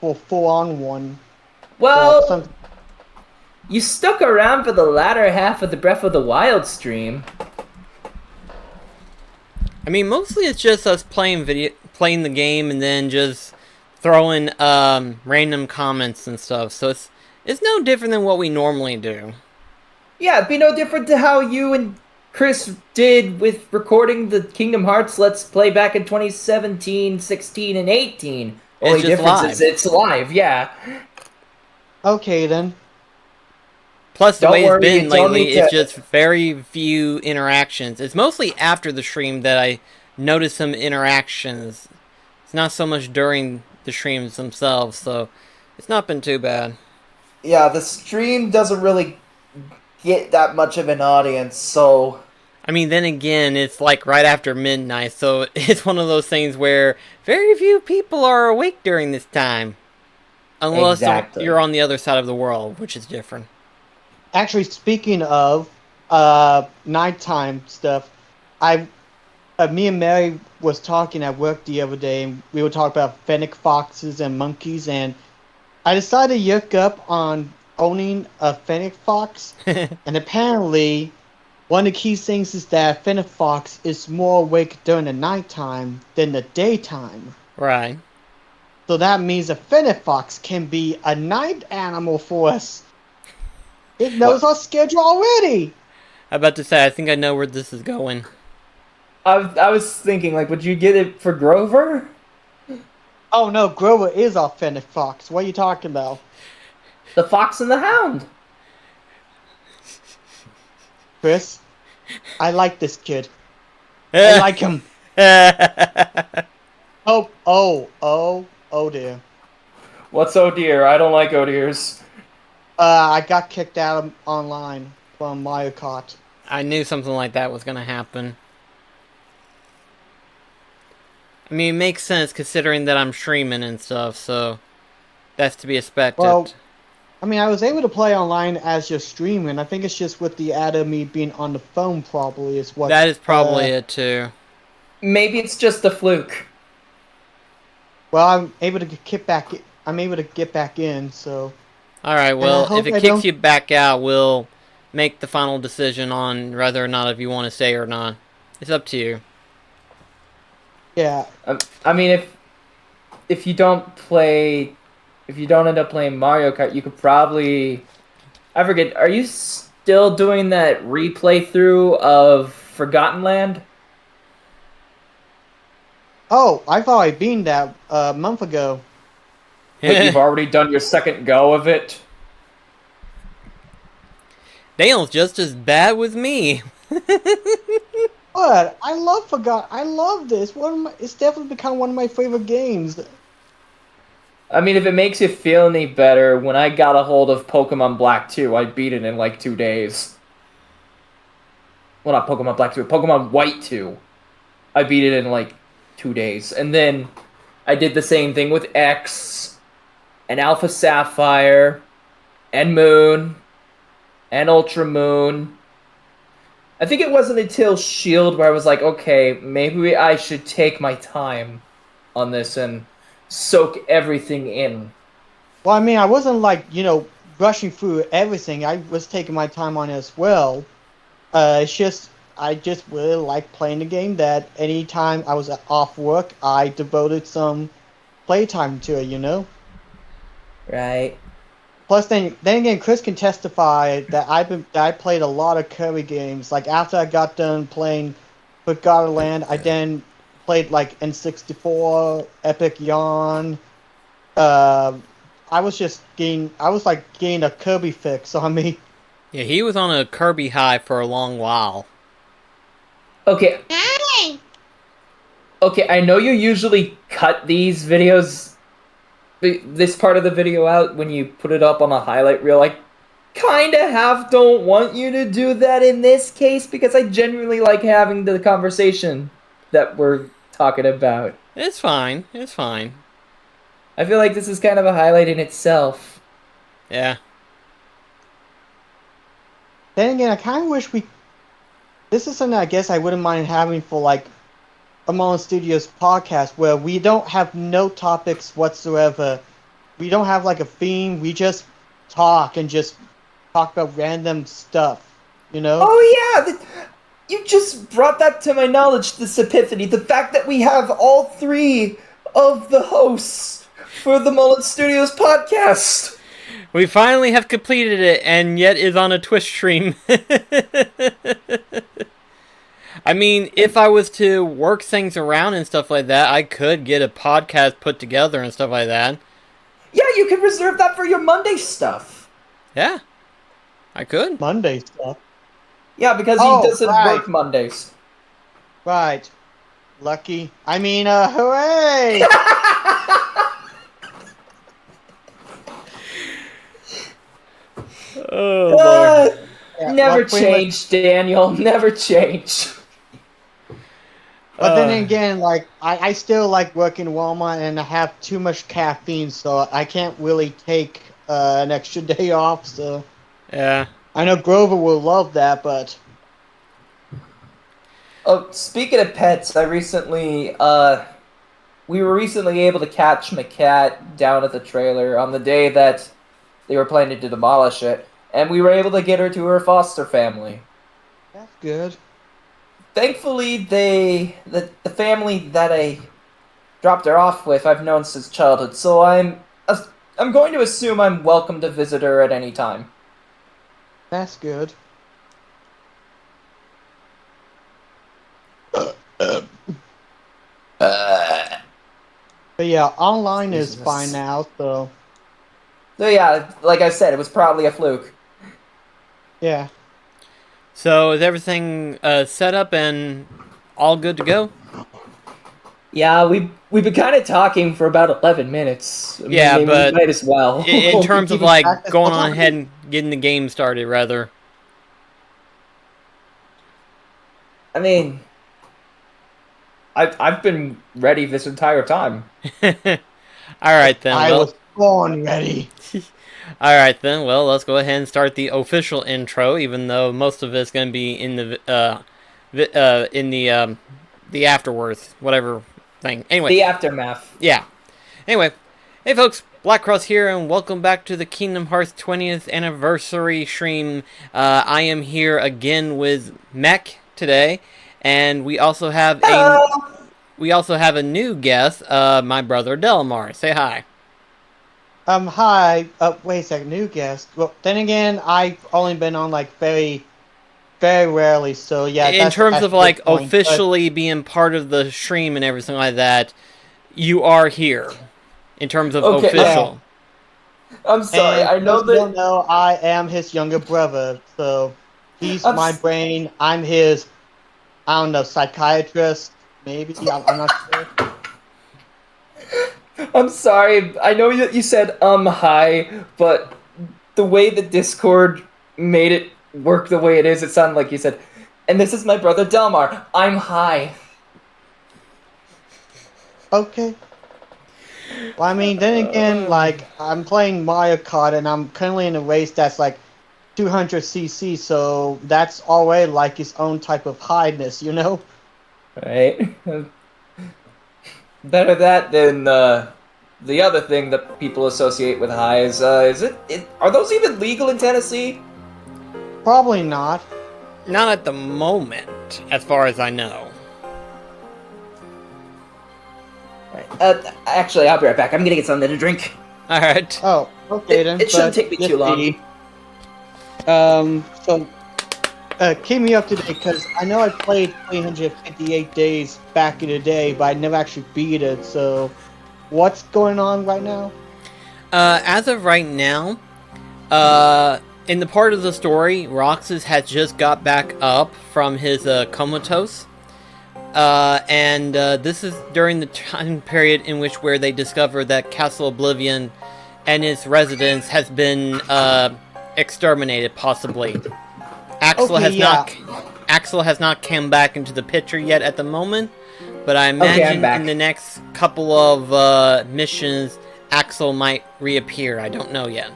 for full-on one or Well, something. you stuck around for the latter half of the Breath of the Wild stream. I mean, mostly it's just us playing the game, and then just throwing random comments and stuff. So it's no different than what we normally do. Yeah, it'd be no different to how you and Chris did with recording the Kingdom Hearts Let's Play back in 2017, 16, and 18. It's Only just difference is live. it's live, yeah. Okay then. Plus, the Don't way it's worry, you been don't lately, need it's to. just very few interactions. It's mostly after the stream that I notice some interactions. It's not so much during the streams themselves, so it's not been too bad. Yeah, the stream doesn't really get that much of an audience, so I mean, then again, it's like right after midnight, so it's one of those things where very few people are awake during this time. Unless exactly. you're on the other side of the world, which is different. Actually, speaking of nighttime stuff, I me and Mary was talking at work the other day, and we were talking about fennec foxes and monkeys, and I decided to look up on owning a fennec fox, and apparently, one of the key things is that a fennec fox is more awake during the nighttime than the daytime. Right. So that means a fennec fox can be a night animal for us. It knows our schedule already. I'm about to say, I think I know where this is going. I was thinking, like, would you get it for Grover? Oh no, Grover is our fennec fox. What are you talking about? The Fox and the Hound. Chris, I like this kid. I like him. Oh dear. What's oh dear? I don't like oh dears. I got kicked out of online from Mario Kart. I knew something like that was going to happen. I mean, it makes sense considering that I'm streaming and stuff, so that's to be expected. Well, I mean, I was able to play online as you're streaming. I think it's just with the add of me being on the phone probably is what... That is probably it, too. Maybe it's just a fluke. Well, I'm able to get back. I'm able to get back in, so... Alright, well, if it kicks you back out, we'll make the final decision on whether or not if you want to stay or not. It's up to you. Yeah. I mean, if you don't end up playing Mario Kart, you could probably... I forget, are you still doing that replay through of Forgotten Land? Oh, I've already been that a month ago. But you've already done your second go of it? Dale's just as bad with me. But I love this. It's definitely become one of my favorite games. I mean, if it makes you feel any better, when I got a hold of Pokemon Black 2, I beat it in like 2 days. Well, not Pokemon Black 2, Pokemon White 2. I beat it in like 2 days. And then I did the same thing with X, and Alpha Sapphire, and Moon, and Ultra Moon. I think it wasn't until Shield where I was like, okay, maybe I should take my time on this and soak everything in. Well, I mean, I wasn't like, rushing through everything. I was taking my time on it as well. It's just, I just really like playing the game that anytime I was off work, I devoted some playtime to it. Right. Plus, then again, Chris can testify that I played a lot of Kirby games. Like after I got done playing Forgotten Land, I then played like N64, Epic Yarn. I was getting a Kirby fix on me. Yeah, he was on a Kirby high for a long while. Okay. Okay, I know you usually cut these videos, this part of the video out when you put it up on a highlight reel. I kinda don't want you to do that in this case because I genuinely like having the conversation that we're talking about. It's fine. It's fine. I feel like this is kind of a highlight in itself. Yeah. Then again, I kind of wish this is something I guess I wouldn't mind having for like a Mullen Studios podcast where we don't have no topics whatsoever. we don't have like a theme. We just talk and just talk about random stuff, you know? Oh yeah, you just brought that to my knowledge, this epiphany. The fact that we have all three of the hosts for the Mullet Studios podcast. We finally have completed it, and yet is on a Twitch stream. I mean, if I was to work things around and stuff like that, I could get a podcast put together and stuff like that. Yeah, you can reserve that for your Monday stuff. Yeah, I could. Monday stuff. Yeah, because he doesn't work Mondays. Right. Lucky. I mean, hooray! Oh, boy. Yeah, Never luckily change, Daniel. Never change. But then again, like, I still like working in Walmart and I have too much caffeine, so I can't really take an extra day off, so... Yeah. I know Grover will love that, but... Oh, speaking of pets, we were recently able to catch my cat down at the trailer on the day that they were planning to demolish it, and we were able to get her to her foster family. That's good. Thankfully, the family that I dropped her off with, I've known since childhood, so I'm going to assume I'm welcome to visit her at any time. That's good. But yeah, online is Jesus. fine now, so... So yeah, like I said, it was probably a fluke. Yeah. So is everything set up and all good to go? Yeah, we've been kind of talking for about 11 minutes. Yeah, Maybe but we might as well. In terms of keep it like back as going well. on ahead and getting the game started, rather. I mean, I've been ready this entire time. All right then. I Well, was born ready. all right then. Well, let's go ahead and start the official intro, even though most of it's going to be in the afterwards, whatever thing. Anyway, The aftermath. yeah. Anyway, hey folks, Black Cross here, and welcome back to the Kingdom Hearts 20th anniversary stream. I am here again with Mech today, and we also have a new guest, my brother Delmar. Say hi. Hi. Wait a second, new guest. Well, then again, I've only been on, like, very, very rarely, so yeah. In that's terms of a like good point, but- officially being part of the stream and everything like that, you are here. In terms of Okay, official. I'm sorry. And I know those who don't that. know, I am his younger brother, so he's I'm my s- brain. I'm his, I don't know, psychiatrist, maybe? I'm not sure. I'm sorry. I know that you said hi, but the way the Discord made it work the way it is, it sounded like you said, "And this is my brother Delmar. I'm high." Okay. Well, I mean, then again, like, I'm playing Mario Kart, and I'm currently in a race that's, like, 200cc, so that's already, like, its own type of highness, you know? Right? Better that than the other thing that people associate with highs. Are those even legal in Tennessee? Probably not. Not at the moment, as far as I know. Actually, I'll be right back. I'm gonna get something to drink. Alright. Oh, okay then. It shouldn't but take me let's too long. see. Keep me up to date, because I know I played 358 days back in the day, but I never actually beat it, so what's going on right now? As of right now, in the part of the story, Roxas has just got back up from his comatose. And this is during the time period in which where they discover that Castle Oblivion and its residents has been exterminated, possibly. Axel has not come back into the picture yet at the moment, but I imagine back. in the next couple of missions, Axel might reappear. I don't know yet.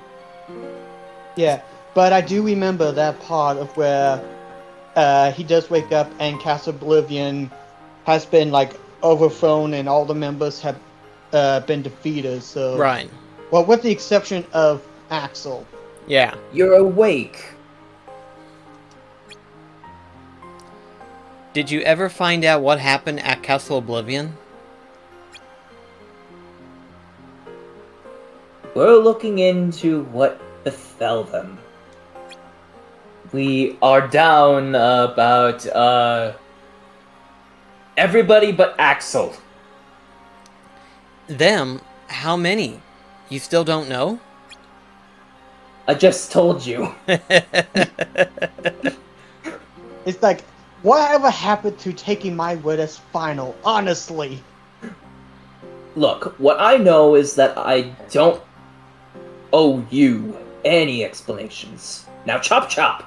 Yeah, but I do remember that part of where he does wake up and Castle Oblivion has been, like, overthrown and all the members have been defeated, so... Right. Well, with the exception of Axel. Yeah. You're awake. Did you ever find out what happened at Castle Oblivion? We're looking into what befell them. We are down about, everybody but Axel. Them? How many? You still don't know? I just told you. It's like, whatever happened to taking my word as final, honestly? Look, what I know is that I don't owe you any explanations. Now chop chop!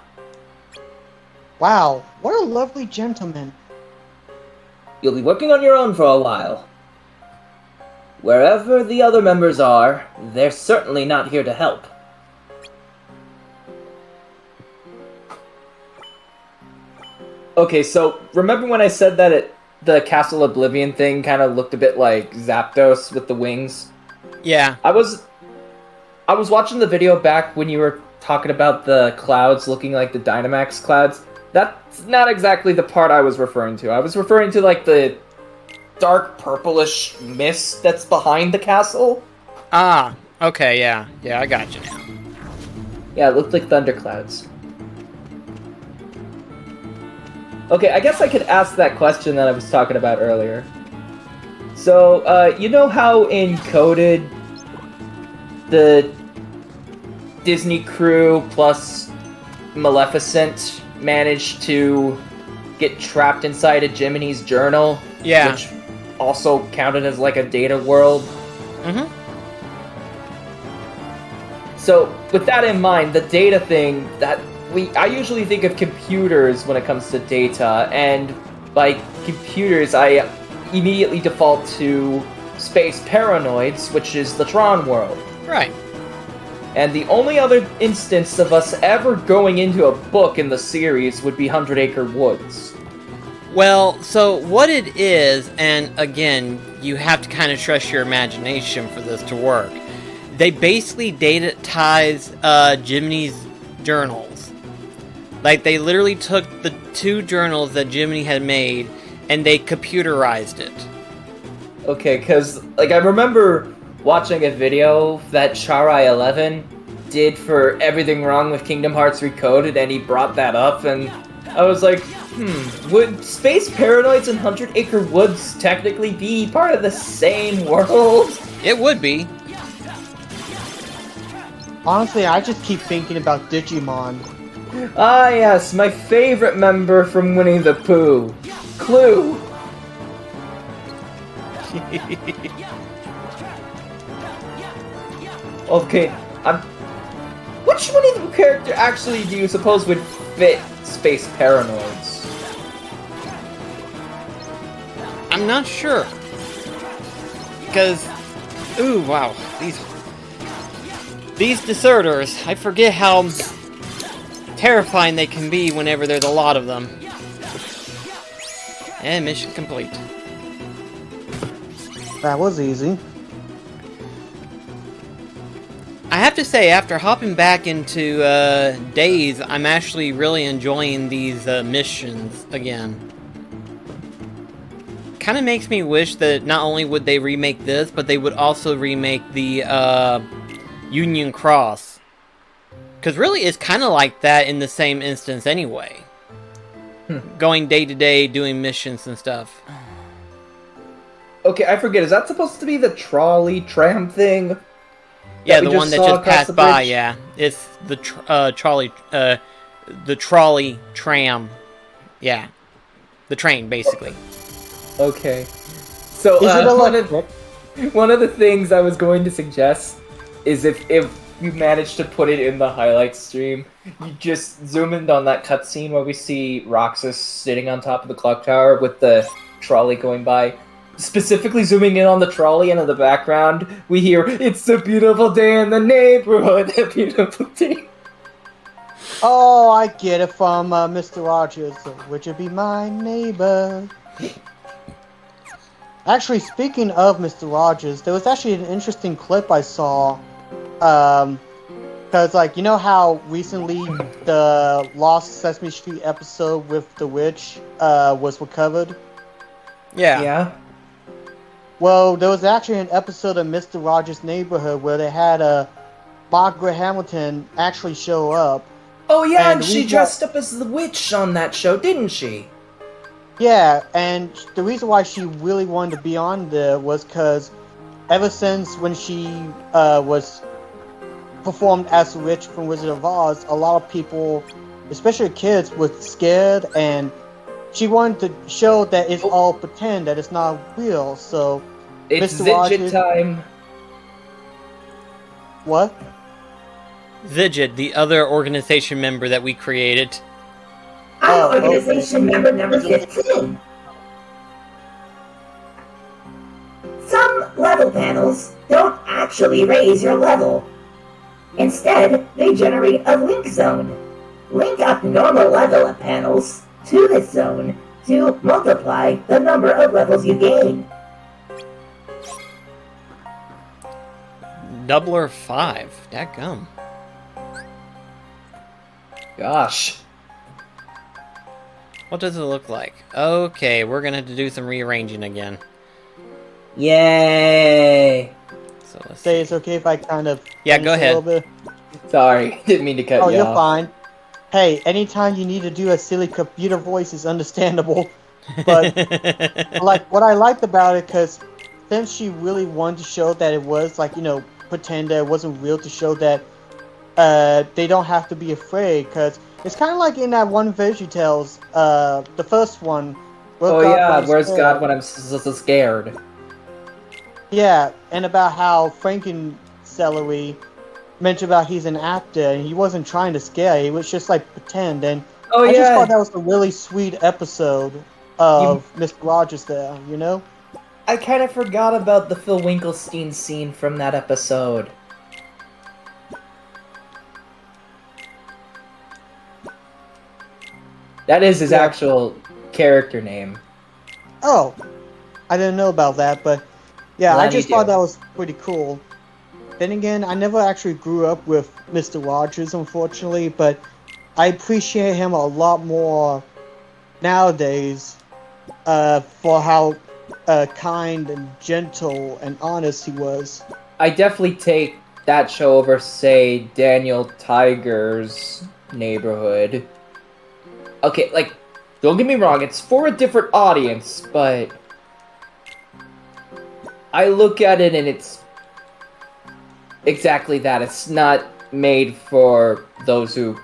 Wow, what a lovely gentleman. You'll be working on your own for a while. Wherever the other members are, they're certainly not here to help. Okay, so remember when I said that the Castle Oblivion thing kind of looked a bit like Zapdos with the wings? Yeah. I was watching the video back when you were talking about the clouds looking like the Dynamax clouds. That's not exactly the part I was referring to. I was referring to like the dark purplish mist that's behind the castle. Ah, okay, yeah. Yeah, I got you now. Yeah, it looked like thunderclouds. Okay, I guess I could ask that question that I was talking about earlier. So, you know how in Coded, the Disney crew plus Maleficent managed to get trapped inside a Jiminy's journal? Yeah. Which also counted as like a data world? Mm-hmm. So, with that in mind, the data thing, I usually think of computers when it comes to data, and by computers, I immediately default to Space Paranoids, which is the Tron world. Right. And the only other instance of us ever going into a book in the series would be 100 Acre Woods. Well, so what it is, and again, you have to kind of trust your imagination for this to work. They basically datatize Jiminy's journals. Like, they literally took the 2 journals that Jiminy had made, and they computerized it. Okay, because, like, I remember watching a video that Charai11 did for Everything Wrong with Kingdom Hearts Recoded, and he brought that up, and I was like, would Space Paranoids and 100 Acre Woods technically be part of the same world? It would be. Honestly, I just keep thinking about Digimon. Ah yes, my favorite member from Winnie the Pooh, Clue. Okay, which Winnie the Pooh character actually do you suppose would fit Space Paranoids? I'm not sure. Because, ooh, wow, these deserters, I forget how terrifying they can be whenever there's a lot of them. And mission complete. That was easy. I have to say, after hopping back into Days, I'm actually really enjoying these missions again. Kind of makes me wish that not only would they remake this, but they would also remake the Union Cross. Because really, it's kind of like that in the same instance anyway. Going day to day, doing missions and stuff. Okay, I forget, is that supposed to be the trolley tram thing? Yeah, the one that just passed by, yeah. It's the trolley tram. Yeah. The train, basically. Okay. So, Is it electric? one of the things I was going to suggest is if you manage to put it in the highlights stream, you just zoom in on that cutscene where we see Roxas sitting on top of the clock tower with the trolley going by. Specifically zooming in on the trolley, and in the background, we hear, "It's a beautiful day in the neighborhood, a beautiful day." Oh, I get it from Mr. Rogers. Would you be my neighbor? Actually, speaking of Mr. Rogers, there was actually an interesting clip I saw Because, like, you know how recently the Lost Sesame Street episode with the witch was recovered? Yeah. Well, there was actually an episode of Mr. Rogers' Neighborhood where they had Margaret Hamilton actually show up. Oh yeah, And and she we dressed up as the witch on that show, didn't she? Yeah, and the reason why she really wanted to be on there was because ever since when she was performed as the witch from Wizard of Oz, a lot of people, especially kids, were scared, and she wanted to show that it's all pretend, that it's not real. So It's Mr. Zidget Rogers- time. what? Zidget, the other organization member that we created. Oh, I'm organization member number 15. Some level panels don't actually raise your level. Instead, they generate a link zone. Link up normal level of panels to this zone to multiply the number of levels you gain. Doubler 5. Dadgum. Gosh. What does it look like? Okay, we're gonna have to do some rearranging again. Yay! So let's Say see. it's okay if I kind of Yeah, finish go a ahead. little bit? Sorry, didn't mean to cut Oh, you you're off. fine. Hey, anytime you need to do a silly computer voice is understandable. But like what I liked about it, because since she really wanted to show that it was like, you know, pretend that it wasn't real, to show that they don't have to be afraid, because it's kind of like in that one VeggieTales, the first one. Oh God yeah, was where's scared. God when I'm so scared? Yeah, and about how Franken-Celery mentioned about he's an actor and he wasn't trying to scare, he was just like pretend, and Oh I just yeah, thought that was a really sweet episode of Mr. Rogers there, you know? I kind of forgot about the Phil Winkelstein scene from that episode. That is his Yeah. actual character name. Oh, I didn't know about that, but yeah, Glad I just you thought do. that was pretty cool. Then again, I never actually grew up with Mr. Rogers, unfortunately, but I appreciate him a lot more nowadays for how kind and gentle and honest he was. I definitely take that show over, say, Daniel Tiger's Neighborhood. Okay, like, don't get me wrong, it's for a different audience, but I look at it and it's exactly that. It's not made for those who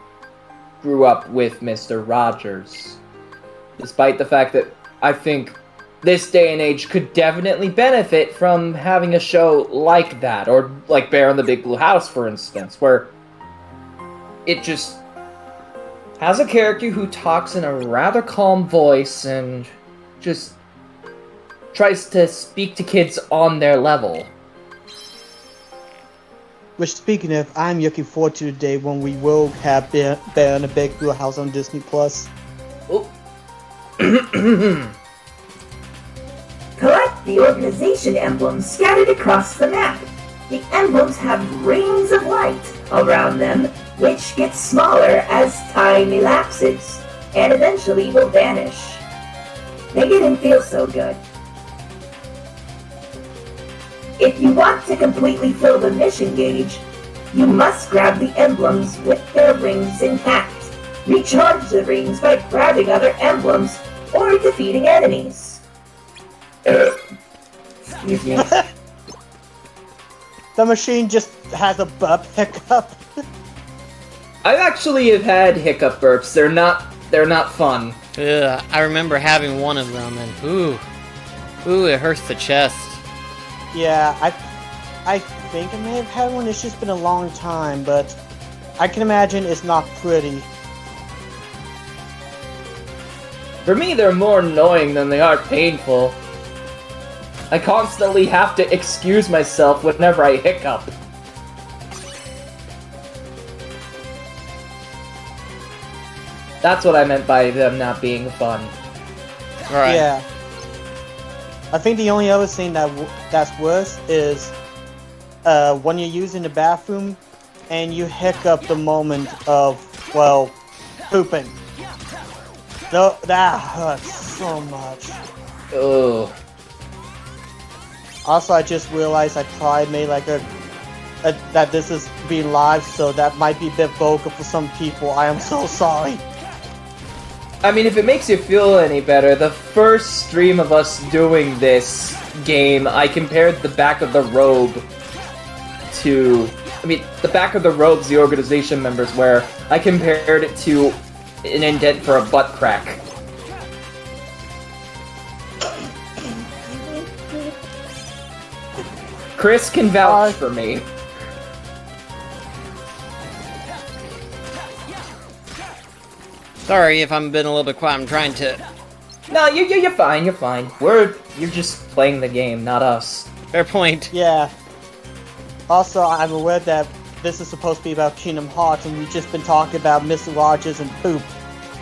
grew up with Mr. Rogers. Despite the fact that I think this day and age could definitely benefit from having a show like that, or like Bear in the Big Blue House, for instance, where it just has a character who talks in a rather calm voice and just tries to speak to kids on their level. Which, speaking of, I'm looking forward to the day when we will have Bear in the Big Blue House on Disney Plus. Oh. Collect the organization emblems scattered across the map. The emblems have rings of light around them, which get smaller as time elapses, and eventually will vanish. They didn't feel so good. If you want to completely fill the mission gauge, you must grab the emblems with their rings intact. Recharge the rings by grabbing other emblems or defeating enemies. Excuse me. The machine just has a burp hiccup. I actually have had hiccup burps. They're not fun. Ugh, I remember having one of them, and ooh, it hurts the chest. Yeah, I think I may have had one. It's just been a long time, but I can imagine it's not pretty. For me, they're more annoying than they are painful. I constantly have to excuse myself whenever I hiccup. That's what I meant by them not being fun. Alright. Yeah. I think the only other thing that's worse is when you're using the bathroom and you hiccup the moment of, well, pooping. So, that hurts so much. Ugh. Also, I just realized I probably made like that this is being live, so that might be a bit vocal for some people. I am so sorry. I mean, if it makes you feel any better, the first stream of us doing this game, I compared the back of the robe to... I mean, the back of the robes the organization members wear, I compared it to an indent for a butt crack. Chris can vouch for me. Sorry if I'm being a little bit quiet. I'm trying to. No, you're fine, you're fine. You're just playing the game, not us. Fair point. Yeah. Also, I'm aware that this is supposed to be about Kingdom Hearts, and we've just been talking about Mr. Rogers and poop.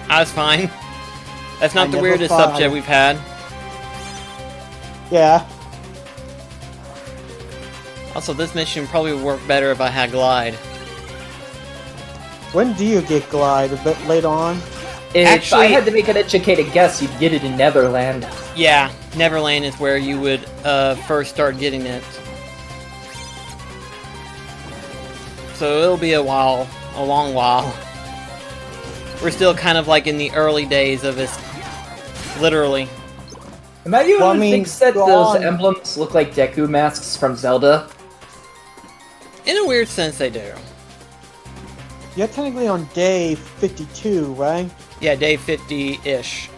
I was fine. That's not I the never weirdest thought- subject we've had. Yeah. Also, this mission probably would work better if I had Glide. When do you get Glide? A bit later on? If Actually- I had to make an educated guess, you'd get it in Netherland. Yeah, Neverland is where you would first start getting it. So it'll be a while, a long while. We're still kind of like in the early days of this, literally. Am I the only Well, I one who mean, thinks that go those on. emblems look like Deku masks from Zelda? In a weird sense, they do. You're technically on day 52, right? Yeah, day 50-ish.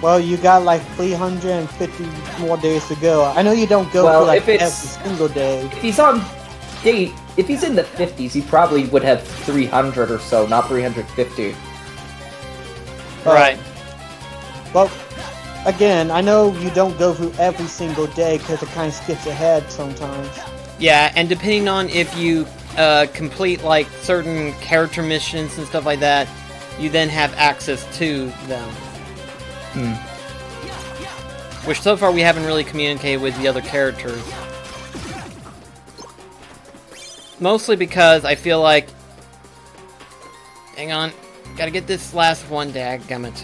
Well, you got like 350 more days to go. I know you don't go Well, for like if it's- every single day. If he's on date, if he's in the 50s, he probably would have 300 or so, not 350. Right. Well, again, I know you don't go through every single day because it kind of skips ahead sometimes. Yeah, and depending on if you complete like certain character missions and stuff like that, you then have access to them. Which so far we haven't really communicated with the other characters. Mostly because I feel like... Hang on. Gotta get this last one, dadgummit.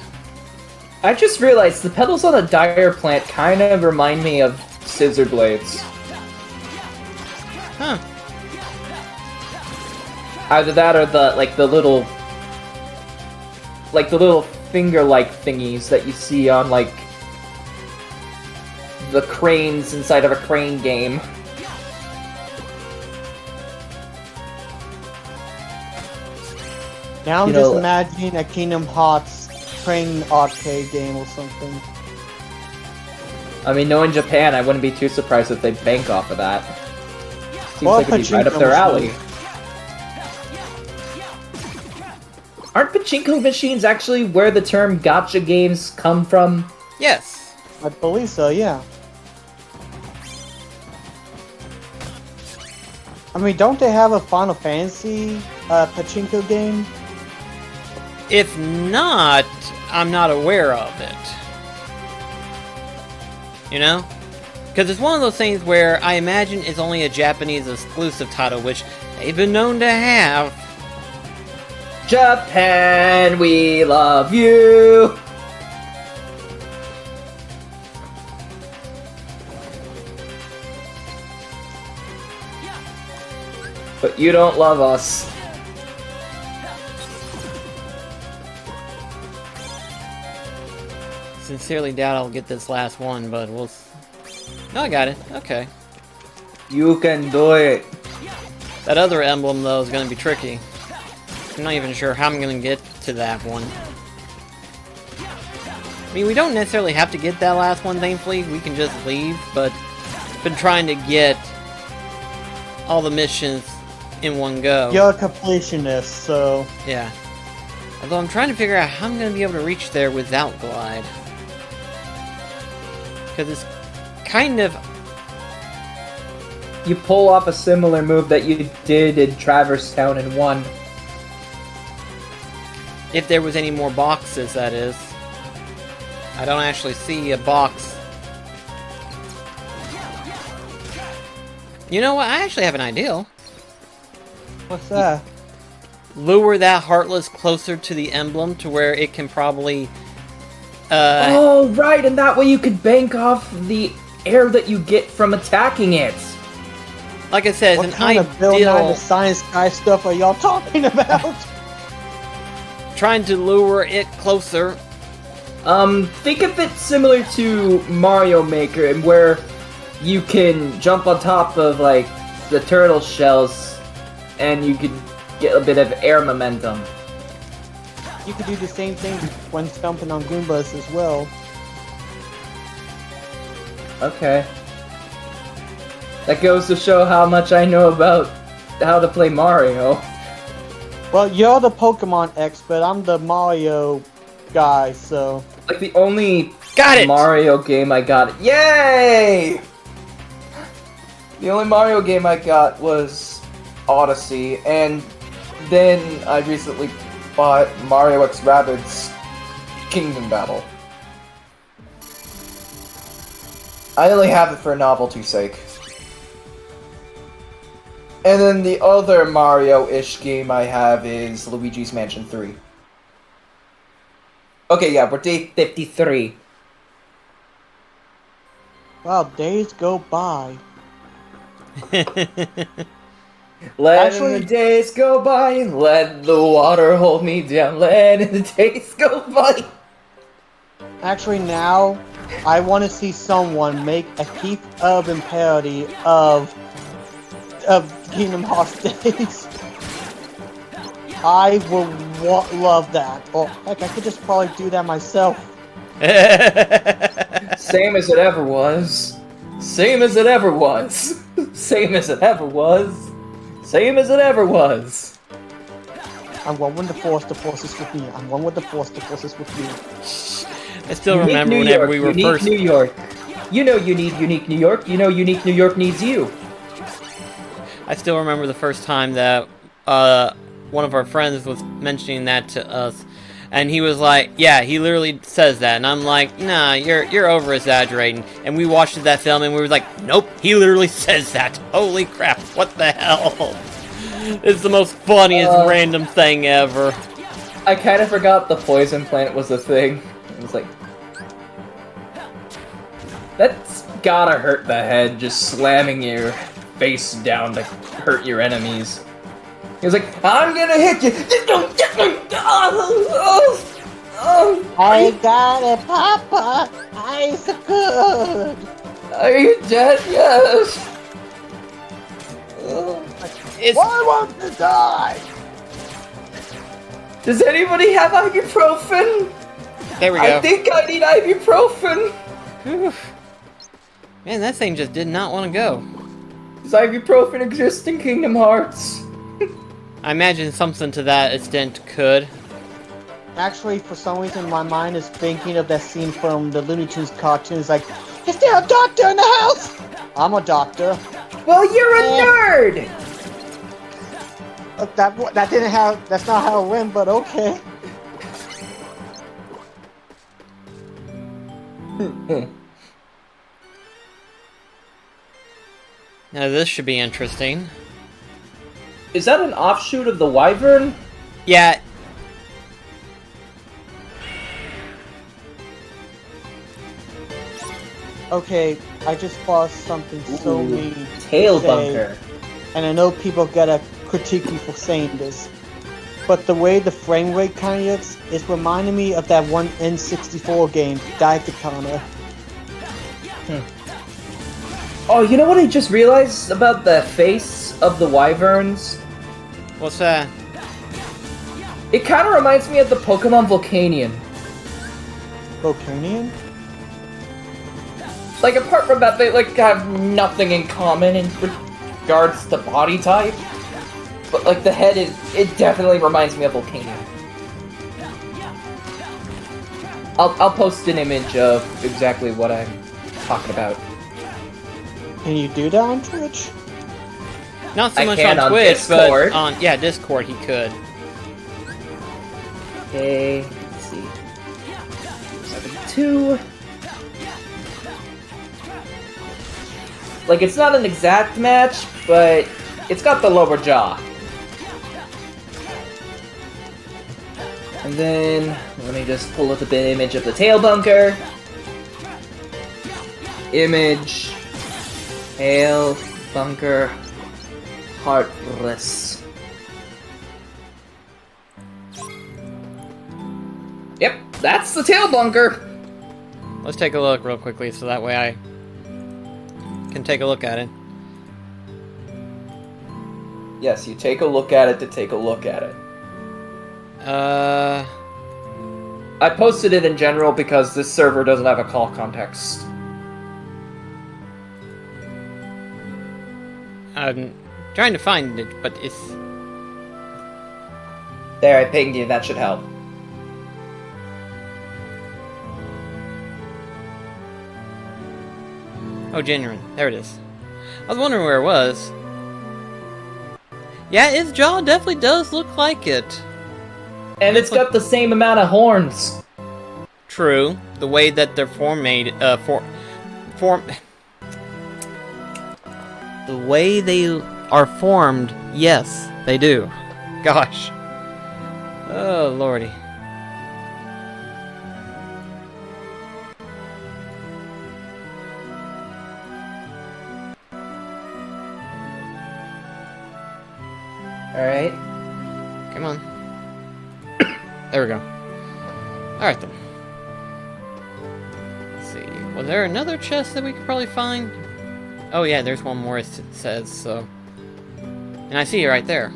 I just realized the petals on a dire plant kind of remind me of scissor blades. Huh. Either that or the little finger-like thingies that you see on like the cranes inside of a crane game. Now I'm You just know- imagining a Kingdom Hearts train arcade game or something. I mean, knowing Japan, I wouldn't be too surprised if they bank off of that. Seems Or like it'd be right up pachinko their alley. machine. Aren't pachinko machines actually where the term gacha games come from? Yes. I believe so, yeah. I mean, don't they have a Final Fantasy pachinko game? If not, I'm not aware of it. You know? Because it's one of those things where I imagine it's only a Japanese exclusive title, which they've been known to have. Japan, we love you! But you don't love us. Sincerely doubt I'll get this last one, but we'll... No, I got it. Okay. You can do it. That other emblem, though, is going to be tricky. I'm not even sure how I'm going to get to that one. I mean, we don't necessarily have to get that last one, thankfully. We can just leave, but I've been trying to get all the missions in one go. You're a completionist, so... Yeah. Although I'm trying to figure out how I'm going to be able to reach there without Glide. Because it's kind of... You pull off a similar move that you did in Traverse Town in 1. If there was any more boxes, that is. I don't actually see a box. You know what? I actually have an idea. What's that? Lure that Heartless closer to the emblem to where it can probably. Oh, right, and that way you could bank off the air that you get from attacking it. Like I said, What it's an kind of Bill Nye the ideal. Science Guy stuff are y'all talking about? Trying to lure it closer. Think of it similar to Mario Maker, and where you can jump on top of, like, the turtle shells, and you could get a bit of air momentum. You could do the same thing when stomping on Goombas as well. Okay. That goes to show how much I know about how to play Mario. Well, you're the Pokemon expert, I'm the Mario guy, so... Like, the only Got it! Mario game I got... Yay! The only Mario game I got was Odyssey, and then I recently bought Mario X Rabbids Kingdom Battle. I only have it for novelty's sake. And then the other Mario-ish game I have is Luigi's Mansion 3. Okay, yeah, we're day 53. Wow, days go by. Let Actually- the days go by, and let the water hold me down. Let the days go by. Actually, now, I want to see someone make a Keith Urban parody of Kingdom Hearts Days. I will love that. Or, heck, I could just probably do that myself. Same as it ever was. Same as it ever was. Same as it ever was. Same as it ever was. I'm one with the Force is with me. I'm one with the Force is with me. I still Unique remember New whenever York, we were unique first. New York. You know you need unique New York. You know unique New York needs you. I still remember the first time that one of our friends was mentioning that to us, and he was like, "Yeah, he literally says that," and I'm like, "Nah, you're over exaggerating." And we watched that film, and we were like, "Nope, he literally says that. Holy crap! What the hell?" It's the most funniest random thing ever. I kind of forgot the poison plant was a thing. It was like, that's gotta hurt the head, just slamming your face down to hurt your enemies. He was like, I'm gonna hit you! I got a papa! I so good! Are you dead? Yes! It's Why won't you die? Does anybody have ibuprofen? there we go. I think I need ibuprofen! Whew. Man, that thing just did not want to go. Does ibuprofen exist in Kingdom Hearts? I imagine something to that extent could. Actually, for some reason, my mind is thinking of that scene from the Looney Tunes cartoons, like, is there a doctor in the house? I'm a doctor. Well, you're a nerd! That's not how it went, but okay. Now this should be interesting. Is that an offshoot of the Wyvern? Yeah. Okay, I just saw something so Ooh, mean. Tail say, bunker. And I know people gotta critique me for saying this, but the way the frame rate kind of is reminding me of that one N64 game, Daikatana. Oh, you know what I just realized about the face of the Wyverns? What's that? It kind of reminds me of the Pokemon Volcanion. Volcanion? Like, apart from that, they, like, have nothing in common in regards to body type. But, like, the head it definitely reminds me of Volcanion. I'll post an image of exactly what I'm talking about. Can you do that on Twitch? Not so I much can on on Twitch, Discord. but on Discord he could. Okay, let's see. 72. Like, it's not an exact match, but it's got the lower jaw. And then, let me just pull up a bit image of the tail bunker. Image. Tail bunker. Heartless. Yep, that's the tail bunker. Let's take a look real quickly so that way I can take a look at it. Yes, you take a look at it to take a look at it. I posted it in general because this server doesn't have a call context. I'm trying to find it, but it's... There, I pinged you, that should help. Oh, genuine. There it is. I was wondering where it was. Yeah, its jaw definitely does look like it. And it's got the same amount of horns. True. The way that they're the way they are formed, yes, they do. Gosh. Oh, lordy. Alright. Come on. There we go. Alright then. Let's see. Was there another chest that we could probably find? Oh yeah, there's one more, it says, so... And I see it right there.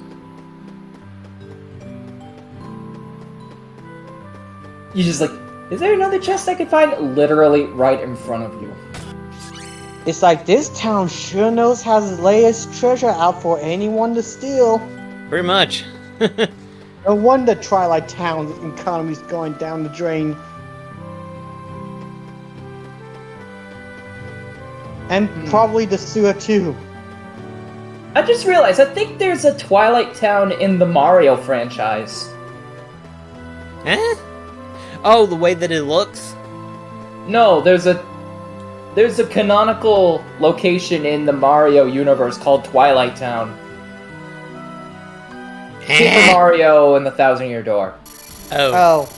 You just like, is there another chest I could find? Literally right in front of you. It's like this town sure knows how to lay its treasure out for anyone to steal. Pretty much. No wonder Twilight Town's economy's going down the drain. And probably the sewer too. I just realized, I think there's a Twilight Town in the Mario franchise. Eh? Oh, the way that it looks? No, there's a canonical location in the Mario universe called Twilight Town. Super Mario and the Thousand Year Door. Oh. Oh,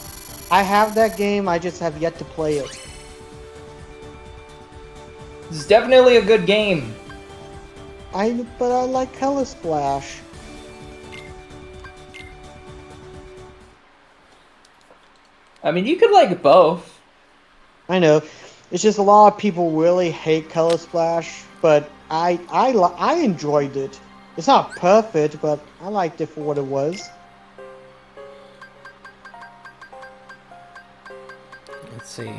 I have that game, I just have yet to play it. This is definitely a good game. But I like Color Splash. I mean, you could like both. I know. It's just a lot of people really hate Color Splash, but I enjoyed it. It's not perfect, but I liked it for what it was. Let's see.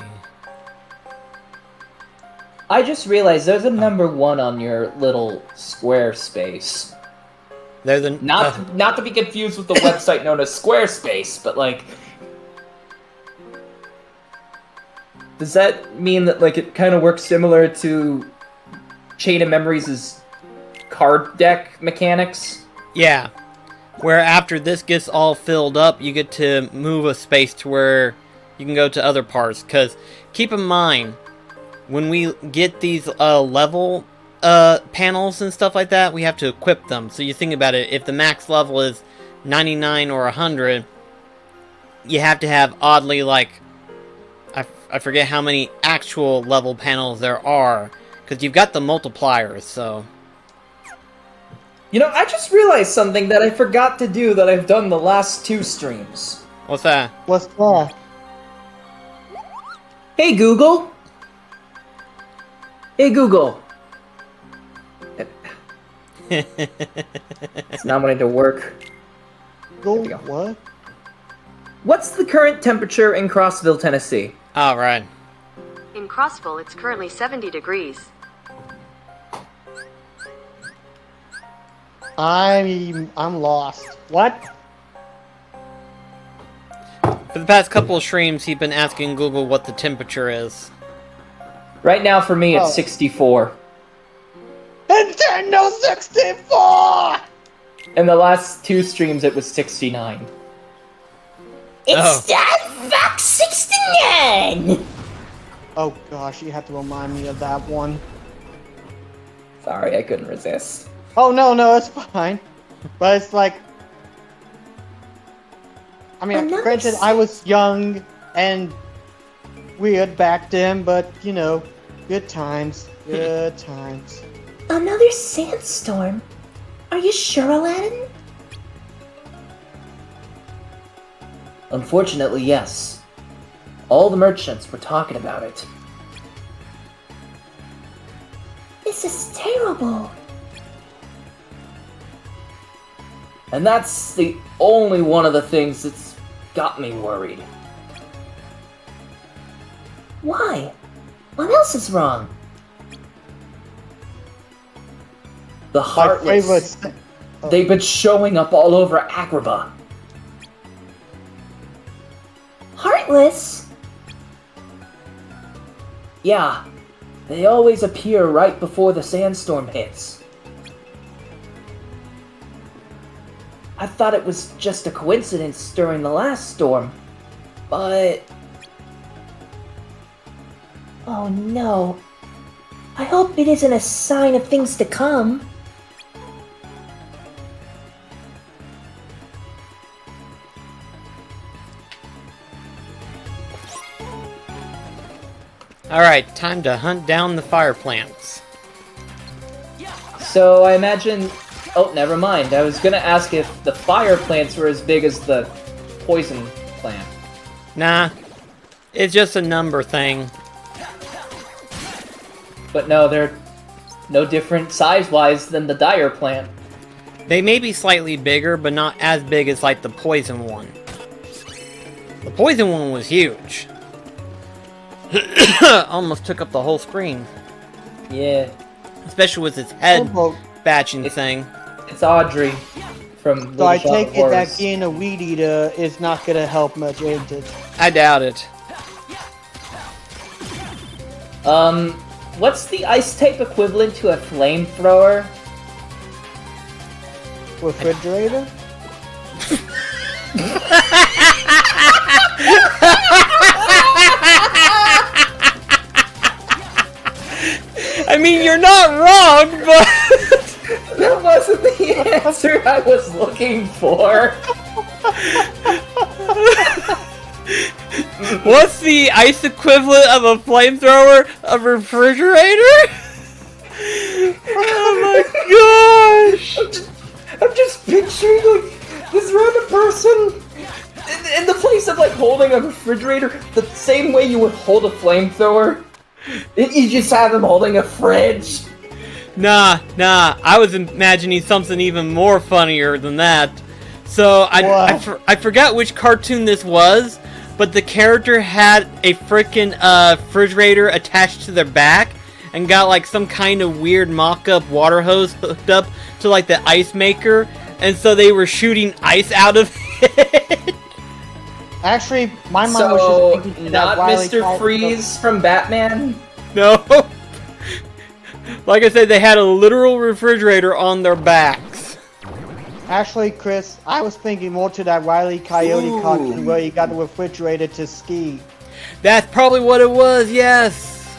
I just realized there's a number 1 on your little Squarespace. There's a... Not to be confused with the website known as Squarespace, but like... Does that mean that like it kind of works similar to Chain of Memories' card deck mechanics? Yeah. Where after this gets all filled up, you get to move a space to where you can go to other parts. Because keep in mind, when we get these level panels and stuff like that, we have to equip them. So you think about it, if the max level is 99 or 100, you have to have oddly like, I forget how many actual level panels there are. Because you've got the multipliers, so... You know, I just realized something that I forgot to do that I've done the last 2 streams. What's that? What's that? Hey Google! Hey Google! It's not wanting to work. Go we go. what? What's the current temperature in Crossville, Tennessee? Alright. In Crossville, it's currently 70 degrees. I'm lost. What? For the past couple of streams, he's been asking Google what the temperature is. Right now, for me, it's Oh. 64. Nintendo 64! In the last 2 streams, it was 69. Oh. Star Fox 69! Oh gosh, you have to remind me of that one. Sorry, I couldn't resist. Oh no, it's fine. But it's like, I mean, Another granted, I was young and weird back then, but you know, good times, good times. Another sandstorm? Are you sure, Aladdin? Unfortunately, yes. All the merchants were talking about it. This is terrible. And that's the only one of the things that's got me worried. Why? What else is wrong? The My favorite. Heartless, they've been showing up all over Agrabah. Heartless? Yeah, they always appear right before the sandstorm hits. I thought it was just a coincidence during the last storm, but... Oh no. I hope it isn't a sign of things to come. Alright, time to hunt down the fire plants. So I imagine... Oh, never mind. I was gonna ask if the fire plants were as big as the poison plant. Nah, it's just a number thing. But no, they're no different size-wise than the dire plant. They may be slightly bigger, but not as big as, like, the poison one. The poison one was huge. Almost took up the whole screen. Yeah. Especially with its head Oh, batching thing. It's Audrey from so Little I Shop take of it that Horrors. being a weed eater is not gonna help much, ain't it? I doubt it. What's the ice type equivalent to a flamethrower? Refrigerator? I mean, you're not wrong, but... That wasn't the answer I was looking for. What's the ice equivalent of a flamethrower? A refrigerator? Oh my gosh! I'm just picturing like this random person in the place of like holding a refrigerator the same way you would hold a flamethrower. You just have him holding a fridge. Nah, I was imagining something even more funnier than that. So, I forgot which cartoon this was, but the character had a frickin' refrigerator attached to their back, and got like some kind of weird mock-up water hose hooked up to like the ice maker, and so they were shooting ice out of it. Actually, my mom So, was just thinking not that Wile Mr. Coyote- Freeze from Batman? No. Like I said, they had a literal refrigerator on their backs. Actually, Chris, I was thinking more to that Wile E. Coyote Ooh. cartoon where he got the refrigerator to ski. That's probably what it was, yes.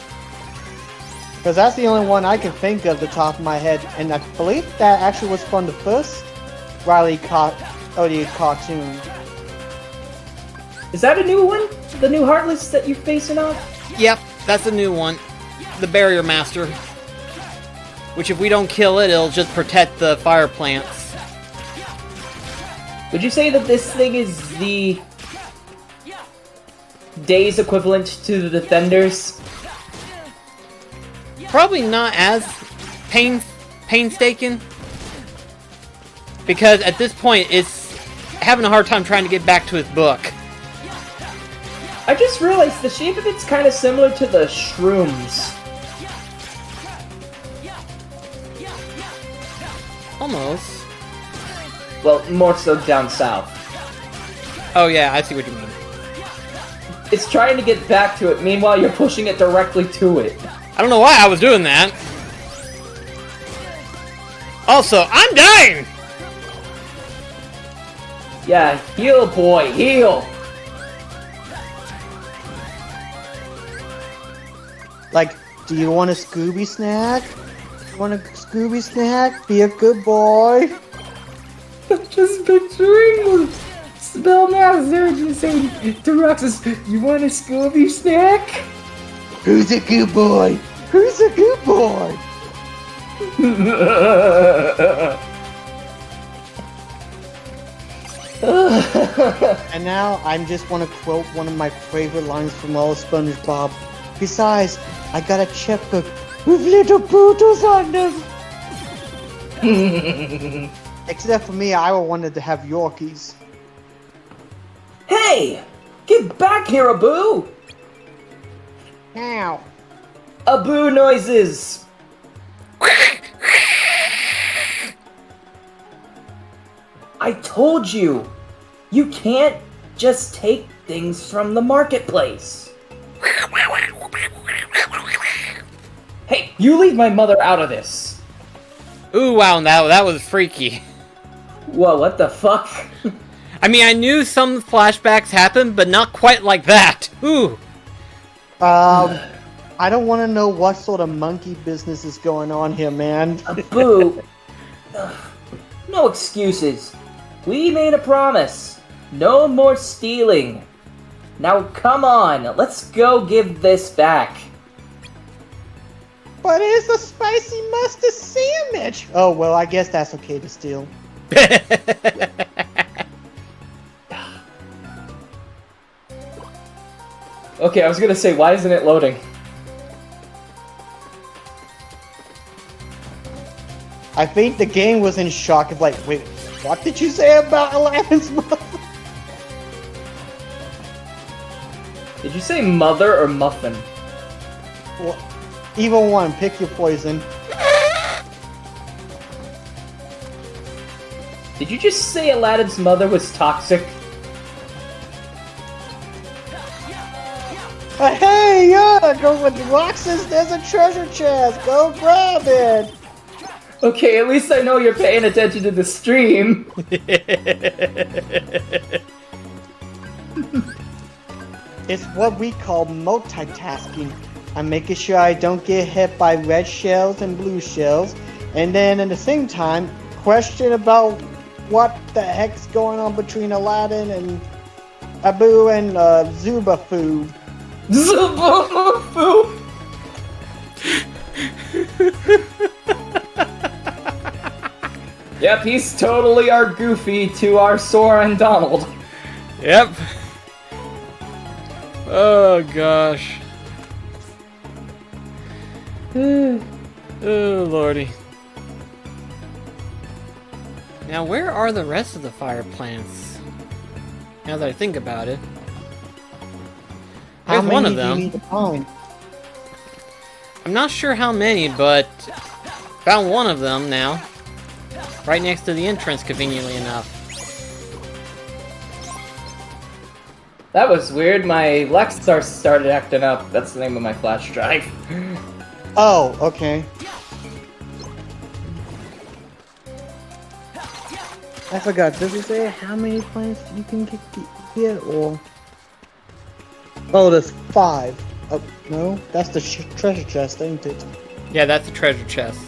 Because that's the only one I can think of the top of my head, and I believe that actually was from the first Wile E. Coyote cartoon. Is that a new one? The new Heartless that you're facing off? Yep, that's a new one. The Barrier Master. Which if we don't kill it, it'll just protect the fire plants. Would you say that this thing is the Days equivalent to the Defenders? Probably not as painstaking. Because at this point, it's having a hard time trying to get back to its book. I just realized the shape of it's kind of similar to the Shrooms. Almost. Well, more so down south. Oh yeah, I see what you mean. It's trying to get back to it, meanwhile you're pushing it directly to it. I don't know why I was doing that. Also, I'm dying! Yeah, heal, boy, heal! Like, do you want a Scooby snack? Want a Scooby snack? Be a good boy. Just picturing Spellmaster just saying to Roxas, "You want a Scooby snack?" Who's a good boy? Who's a good boy? And now I just want to quote one of my favorite lines from all of SpongeBob. Besides, I got a checkbook with little poodles on them. Except for me, I wanted to have Yorkies. Hey! Get back here, Abu! Ow. Abu noises! I told you! You can't just take things from the marketplace. Hey, you leave my mother out of this! Ooh, wow, that was freaky. Whoa, what the fuck? I mean, I knew some flashbacks happened, but not quite like that. Ooh. I don't want to know what sort of monkey business is going on here, man. Abu! No excuses. We made a promise. No more stealing. Now come on, let's go give this back. But it's a spicy mustard sandwich. Oh, well, I guess that's okay to steal. Okay, I was gonna say, why isn't it loading? I think the game was in shock of like, wait, what did you say about Aladdin's mother? Did you say mother or muffin? Well, either one, pick your poison. Did you just say Aladdin's mother was toxic? Hey, yeah, go with Roxas, there's a treasure chest, go grab it! Okay, at least I know you're paying attention to the stream. It's what we call multitasking. I'm making sure I don't get hit by red shells and blue shells, and then at the same time, question about what the heck's going on between Aladdin and Abu and Zubafu. Zubafu! Yep, he's totally our Goofy to our Sora and Donald. Yep. Oh gosh. Oh lordy. Now where are the rest of the fire plants? Now that I think about it. How There's one of many do you them. need to find? I'm not sure how many, but found one of them now. Right next to the entrance, conveniently enough. That was weird. My Lexar started acting up. That's the name of my flash drive. Oh, okay. I forgot, does it say how many plants you can get, or... Oh, there's 5. Oh, no? That's the treasure chest, ain't it? Yeah, that's the treasure chest.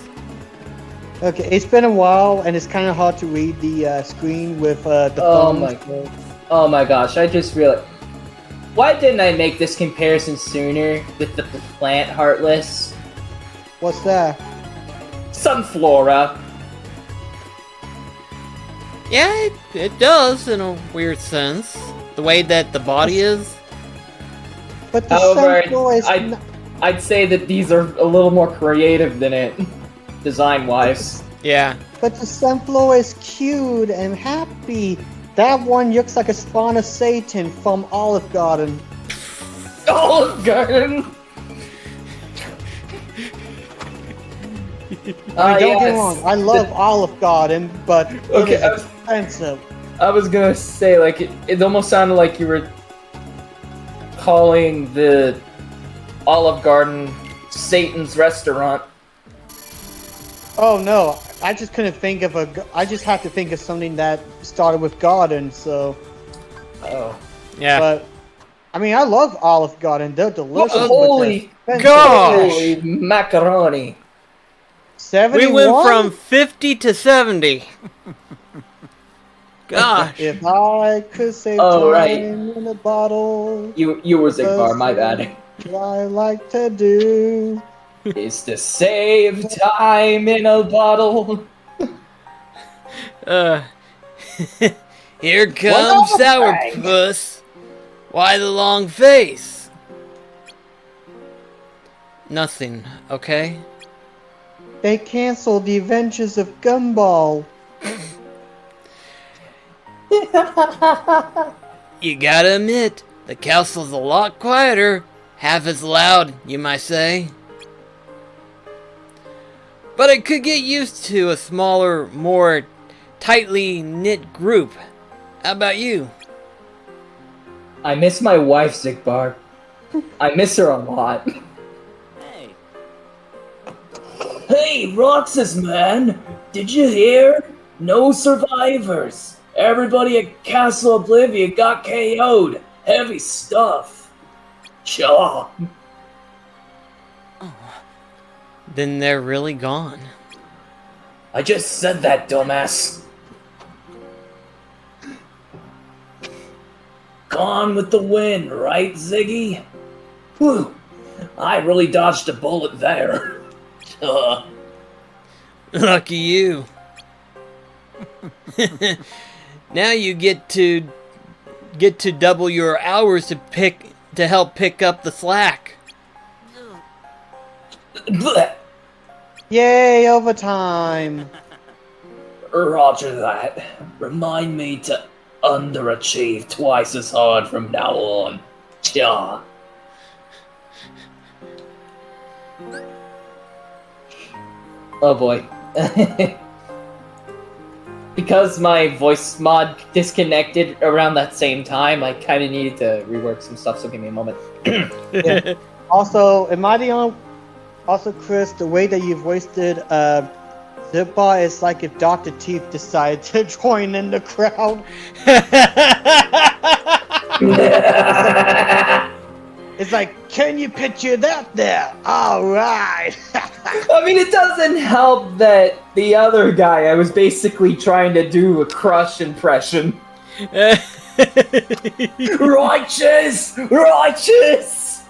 Okay, it's been a while, and it's kind of hard to read the screen with the Oh phone. Oh my gosh, I just realized. Why didn't I make this comparison sooner with the plant Heartless? What's that? Sunflora. Yeah, it does in a weird sense. The way that the body is. But the However, sunflower is I'd say that these are a little more creative than it, design-wise. Yeah. But the sunflower is cute and happy. That one looks like a spawn of Satan from Olive Garden. Olive Garden! I mean, don't get me wrong, I love Olive Garden, but Okay, it is expensive. I was gonna say, like, it almost sounded like you were calling the Olive Garden Satan's restaurant. Oh no, I just couldn't think of I just have to think of something that started with garden, so... Oh. Yeah. But, I mean, I love Olive Garden, they're delicious. Holy but they're expensive. God! Holy macaroni. 71? We went from 50 to 70. Gosh. If I could save Oh, time right. in a bottle, You were Zigbar, my bad. what I like to do. Is to save time in a bottle. Here comes Sourpuss. Why the long face? Nothing, okay? They canceled the Adventures of Gumball. You gotta admit, the castle's a lot quieter. Half as loud, you might say. But I could get used to a smaller, more tightly knit group. How about you? I miss my wife, Zigbar. I miss her a lot. Hey, Roxas, man! Did you hear? No survivors! Everybody at Castle Oblivia got KO'd. Heavy stuff. Chaw. Then they're really gone. I just said that, dumbass. Gone with the wind, right, Ziggy? Whew. I really dodged a bullet there. Lucky you. Now you get to double your hours to help pick up the slack. Yay, overtime. Roger that. Remind me to underachieve twice as hard from now on. Cha. Oh boy. Because my voice mod disconnected around that same time, I kind of needed to rework some stuff, so give me a moment. Yeah. Also, am I the only... Also, Chris, the way that you voiced it, Zipbar is like if Dr. Teeth decided to join in the crowd. It's like, can you picture that there? Alright! I mean, it doesn't help that the other guy, I was basically trying to do a Crush impression. Righteous! Righteous!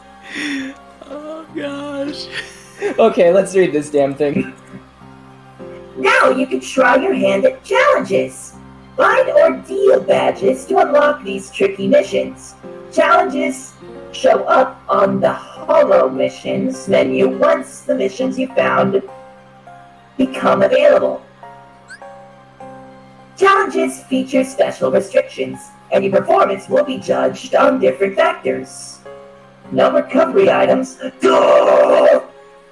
Oh gosh. Okay, let's read this damn thing. Now you can try your hand at challenges. Find ordeal badges to unlock these tricky missions. Challenges show up on the Holo Missions menu once the missions you found become available. Challenges feature special restrictions, and your performance will be judged on different factors. No recovery items.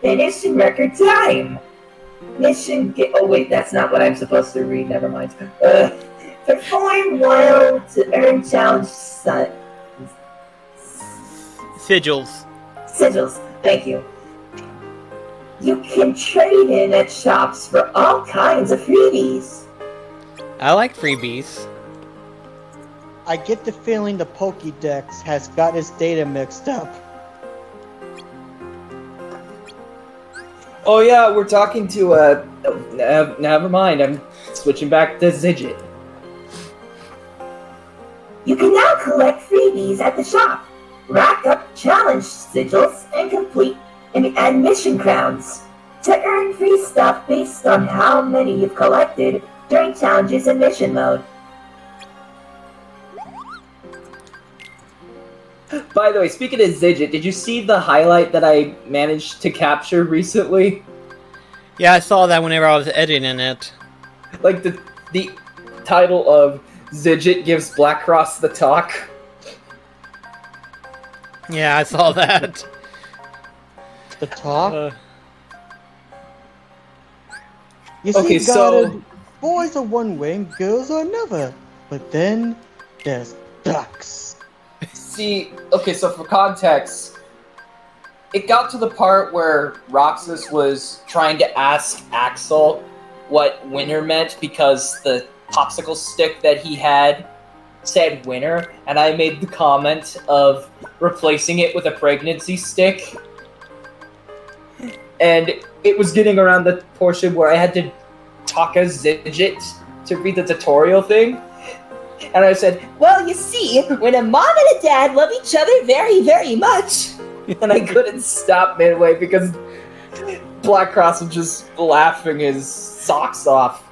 Finish in record time. Oh wait, that's not what I'm supposed to read. Never mind. Perform well to earn challenge Sigils. sigils. Thank you. You can trade in at shops for all kinds of freebies. I like freebies. I get the feeling the Pokédex has got its data mixed up. Oh yeah, we're talking to, never mind, I'm switching back to Zidget. You can now collect freebies at the shop, rack up challenge sigils, and complete and mission crowns to earn free stuff based on how many you've collected during challenges in mission mode. By the way, speaking of Zidget, did you see the highlight that I managed to capture recently? Yeah, I saw that whenever I was editing it. Like the title of Zidget gives Black Cross the talk. Yeah, I saw that. The talk? You Okay, see, so- boys are one way and girls are another. But then there's ducks. See, okay, so for context, it got to the part where Roxas was trying to ask Axel what winter meant because the popsicle stick that he had said winter, and I made the comment of replacing it with a pregnancy stick. and it was getting around the portion where I had to talk as Zidget to read the tutorial thing. And I said, well, you see, when a mom and a dad love each other very, very much. And I couldn't stop midway because Black Cross was just laughing his socks off.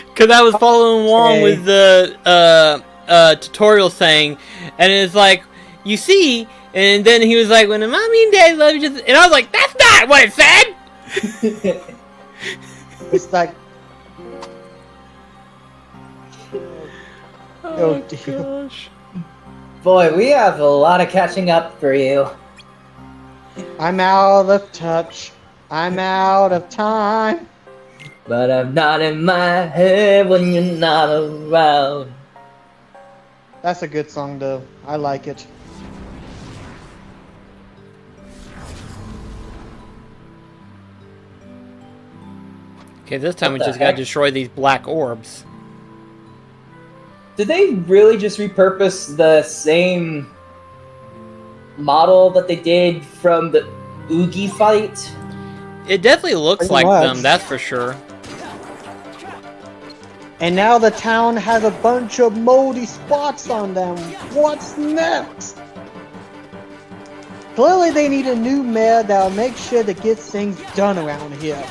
Because I was following along with the tutorial thing, and it's like, you see, and then he was like, when a mommy and dad love each other, and I was like, that's not what it said! It's like... Oh dear. Gosh. Boy, we have a lot of catching up for you. I'm out of touch. I'm out of time. But I'm not in my head when you're not around. That's a good song though. I like it. Okay, this time What we the just gotta heck? destroy these black orbs. Did they really just repurpose the same model that they did from the Oogie fight? It definitely looks Pretty like much. them, that's for sure. And now the town has a bunch of moldy spots on them. What's next? Clearly they need a new mayor that'll make sure to get things done around here.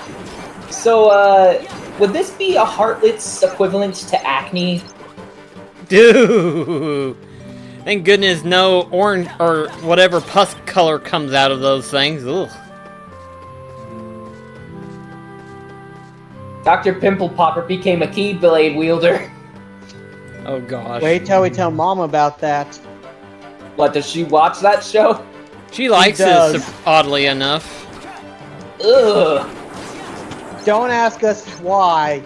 So, would this be a Heartlet's equivalent to acne? Dude! Thank goodness no orange or whatever pus color comes out of those things. Ugh. Dr. Pimple Popper became a Keyblade wielder. Oh gosh. Wait till we tell Mom about that. What, does she watch that show? She likes does. it, oddly enough. Ugh. Don't ask us why.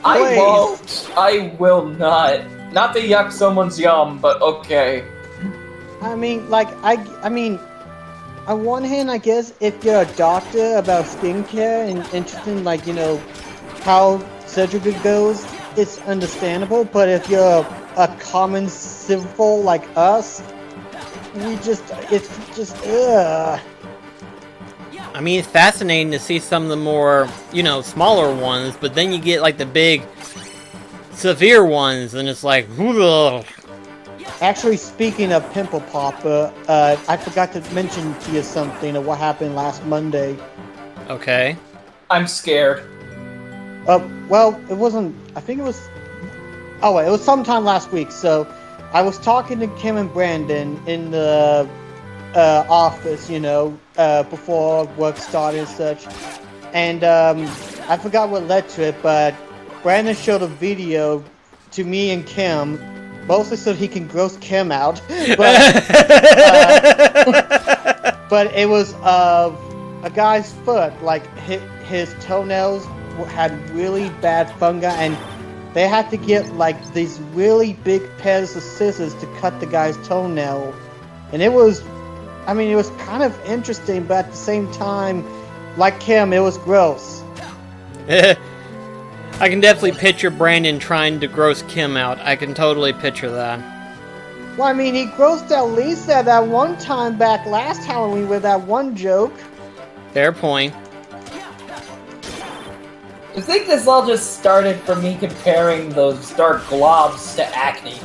I Please. won't. I will not. Not to yuck someone's yum, but okay. I mean, like, I mean, on one hand, I guess if you're a doctor about skincare and interested in, like, you know, how surgery goes, it's understandable. But if you're a common civil like us, it's just, ugh. I mean, it's fascinating to see some of the more, you know, smaller ones, but then you get, like, the big, severe ones, and it's like, ugh. Actually, speaking of Pimple Popper, I forgot to mention to you something of what happened last Monday. Okay. I'm scared. Well, it wasn't. I think it was. Oh, wait, it was sometime last week. So, I was talking to Kim and Brandon in the office, you know, before work started and such. And I forgot what led to it, but Brandon showed a video to me and Kim, mostly so he can gross Kim out. But it was of a guy's foot, like his toenails had really bad fungi, and they had to get like these really big pairs of scissors to cut the guy's toenail. And it was, I mean, it was kind of interesting, but at the same time, like Kim, it was gross. I can definitely picture Brandon trying to gross Kim out. I can totally picture that. Well, I mean, he grossed out Lisa that one time back last Halloween with that one joke. Fair point. I think this all just started from me comparing those dark globs to acne.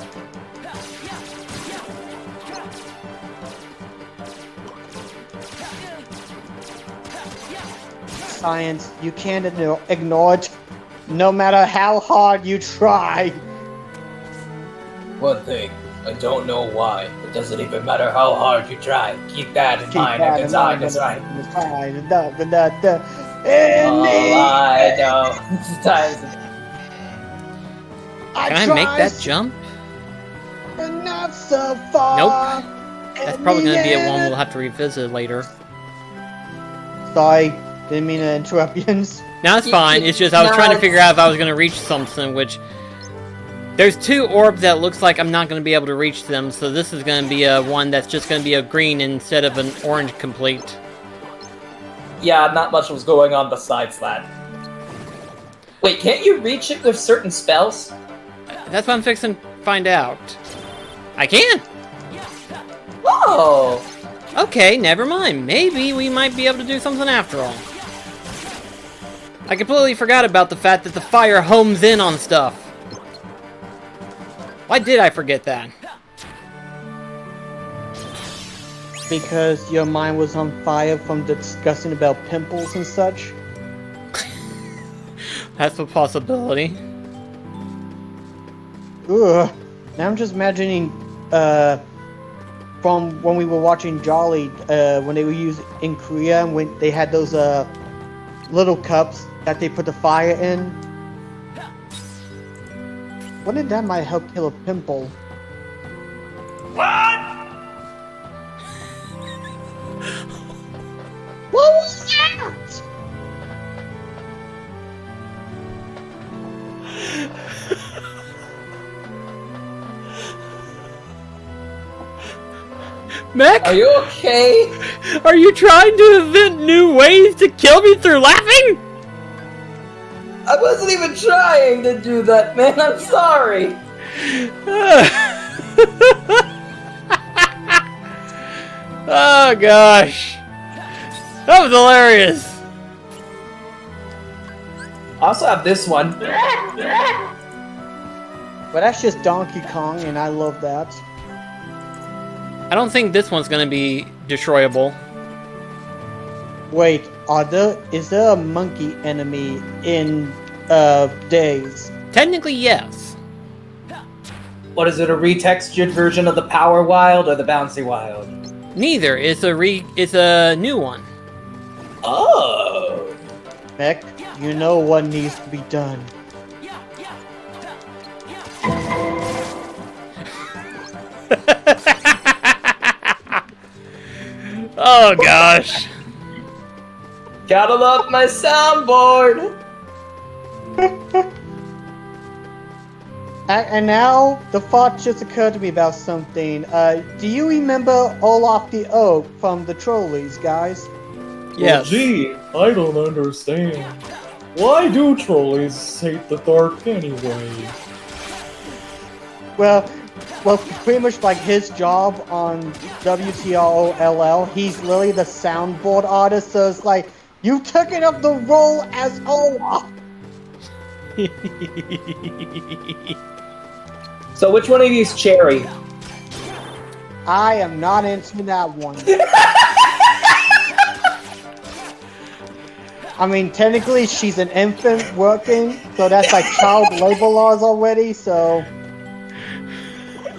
Science, you can't ignore it, no matter how hard you try. One thing, I don't know why. It doesn't even matter how hard you try. Keep that in mind every time, that's right. Oh, I know. Can I make that jump? But not so far. That's probably going to be a one we'll have to revisit later. Sorry, didn't mean to interrupt you. No, it's fine. It's just I was trying to figure out if I was going to reach something, which... There's two orbs that looks like I'm not going to be able to reach them, so this is going to be a one that's just going to be a green instead of an orange complete. Yeah, not much was going on besides that. Wait, can't you reach it with certain spells? That's what I'm fixing to find out. I can! Oh! Okay, never mind. Maybe we might be able to do something after all. I completely forgot about the fact that the fire homes in on stuff. Why did I forget that? Because your mind was on fire from discussing about pimples and such. That's a possibility. Ugh. Now I'm just imagining, from when we were watching Jolly, when they were used in Korea, and when they had those, little cups that they put the fire in. Wonder if that might help kill a pimple. What was that? Mac, Are you okay? are you trying to invent new ways to kill me through laughing? I wasn't even trying to do that, man. I'm sorry. Oh gosh. That was hilarious. I also have this one. But that's just Donkey Kong, and I love that. I don't think this one's gonna be destroyable. Wait, is there a monkey enemy in Days? Technically, yes. What is it, a retextured version of the Power Wild or the Bouncy Wild? Neither. It's a new one. Oh. Mech, you know what needs to be done. Oh gosh. Gotta love my soundboard. And now, the thought just occurred to me about something. Do you remember Olaf the Oak from the Trolleys, guys? Yes. Gee, I don't understand. Why do trolleys hate the dark anyway? Well, pretty much like his job on WTROLL, he's literally the soundboard artist, so it's like, you took it up the role as Olaf! So which one of you is Cherry? I am not answering that one. I mean, technically, she's an infant working, so that's like child labor laws already, so...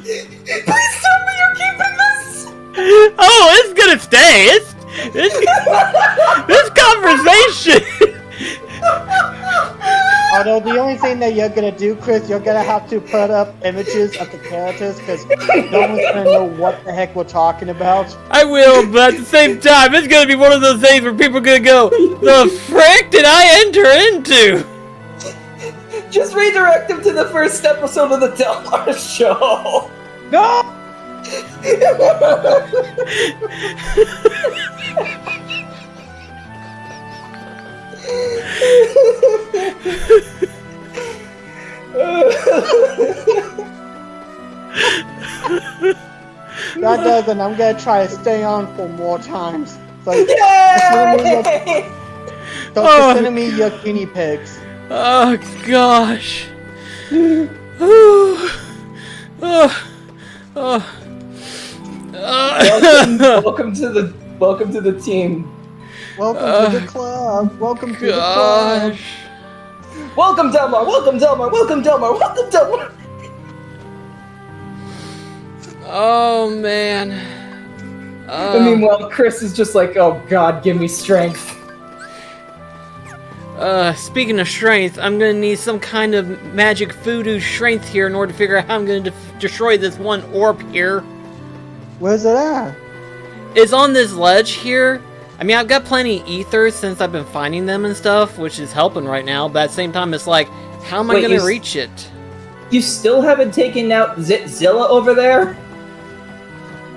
Please tell me you're keeping this! Oh, it's gonna stay. This conversation. Although the only thing that you're gonna do, Chris, you're gonna have to put up images of the characters, because no one's gonna know what the heck we're talking about. I will, but at the same time, it's gonna be one of those things where people are gonna go, "The frick did I enter into?" Just redirect him to the first episode of the Delmar show. No! That doesn't. I'm gonna try to stay on for more times. So, Yay! consider me your guinea pigs. Oh gosh. Welcome to the team. Welcome to the club. Welcome to the club. Gosh. Welcome Delmar. Welcome Delmar. Welcome Delmar. Welcome Delmar. Oh man. And meanwhile, Chris is just like, "Oh God, give me strength." Speaking of strength, I'm gonna need some kind of magic voodoo strength here in order to figure out how I'm gonna destroy this one orb here. Where's it at? It's on this ledge here. I mean, I've got plenty of ether since I've been finding them and stuff, which is helping right now, but at the same time, it's like, how am I gonna reach it? You still haven't taken out Zilla over there?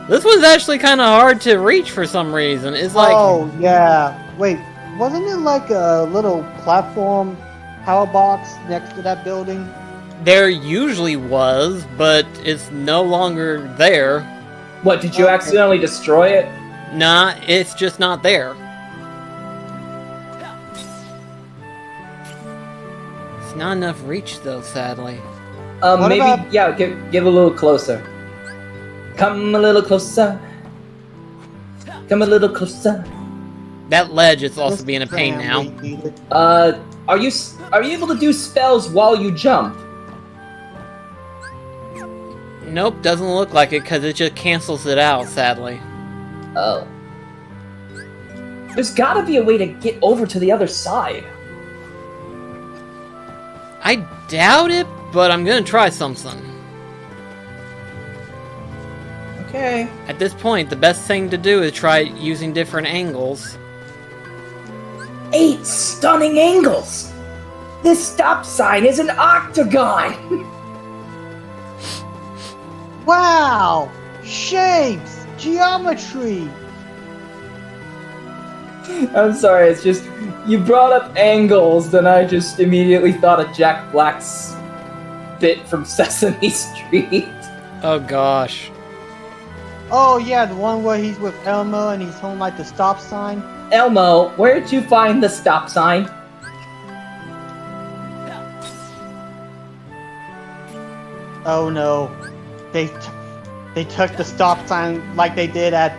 This one's actually kind of hard to reach for some reason. It's like... Oh, yeah. Wait, wasn't it like a little platform power box next to that building? There usually was, but it's no longer there. What, did you accidentally destroy it? Nah, it's just not there. It's not enough reach, though, sadly. What Maybe, about- yeah, give a little closer. Come a little closer. Come a little closer. That ledge is also This being a pain tram, now. we need it. Are you able to do spells while you jump? Nope, doesn't look like it because it just cancels it out, sadly. Oh. There's gotta be a way to get over to the other side. I doubt it, but I'm gonna try something. Okay. At this point, the best thing to do is try using different angles. 8 stunning angles! This stop sign is an octagon! Wow! Shapes! Geometry! I'm sorry, it's just, you brought up angles, then I just immediately thought of Jack Black's bit from Sesame Street. Oh gosh. Oh yeah, the one where he's with Elmo and he's holding like the stop sign. Elmo, where'd you find the stop sign? Oh no, they took the stop sign like they did at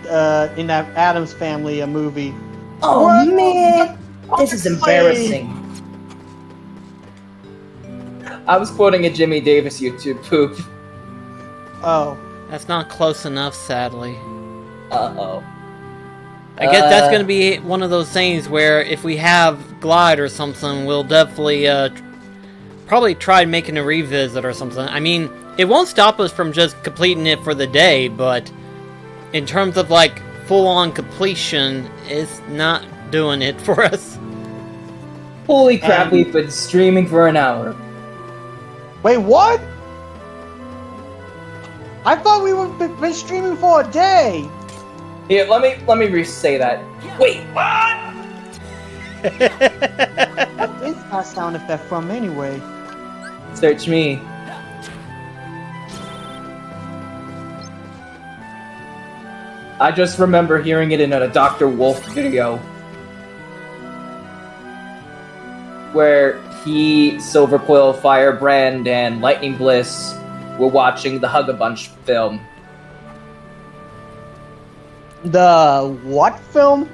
in that Addams Family movie. Oh What? man, this is embarrassing. I was quoting a Jimmy Davis YouTube poop. Oh, That's not close enough, sadly. Uh-oh. I guess that's gonna be one of those things where if we have Glide or something, we'll definitely probably try making a revisit or something. I mean, it won't stop us from just completing it for the day, but in terms of like full-on completion, it's not doing it for us. Holy crap, we've been streaming for an hour. wait, what? I thought we were been streaming for a day. Here, let me re-say that. Wait, what? What is that sound effect from anyway? Search me. I just remember hearing it in a Dr. Wolf video. Where he, Silverquill, Firebrand, and Lightning Bliss were watching the Hug-a-Bunch film. The what film?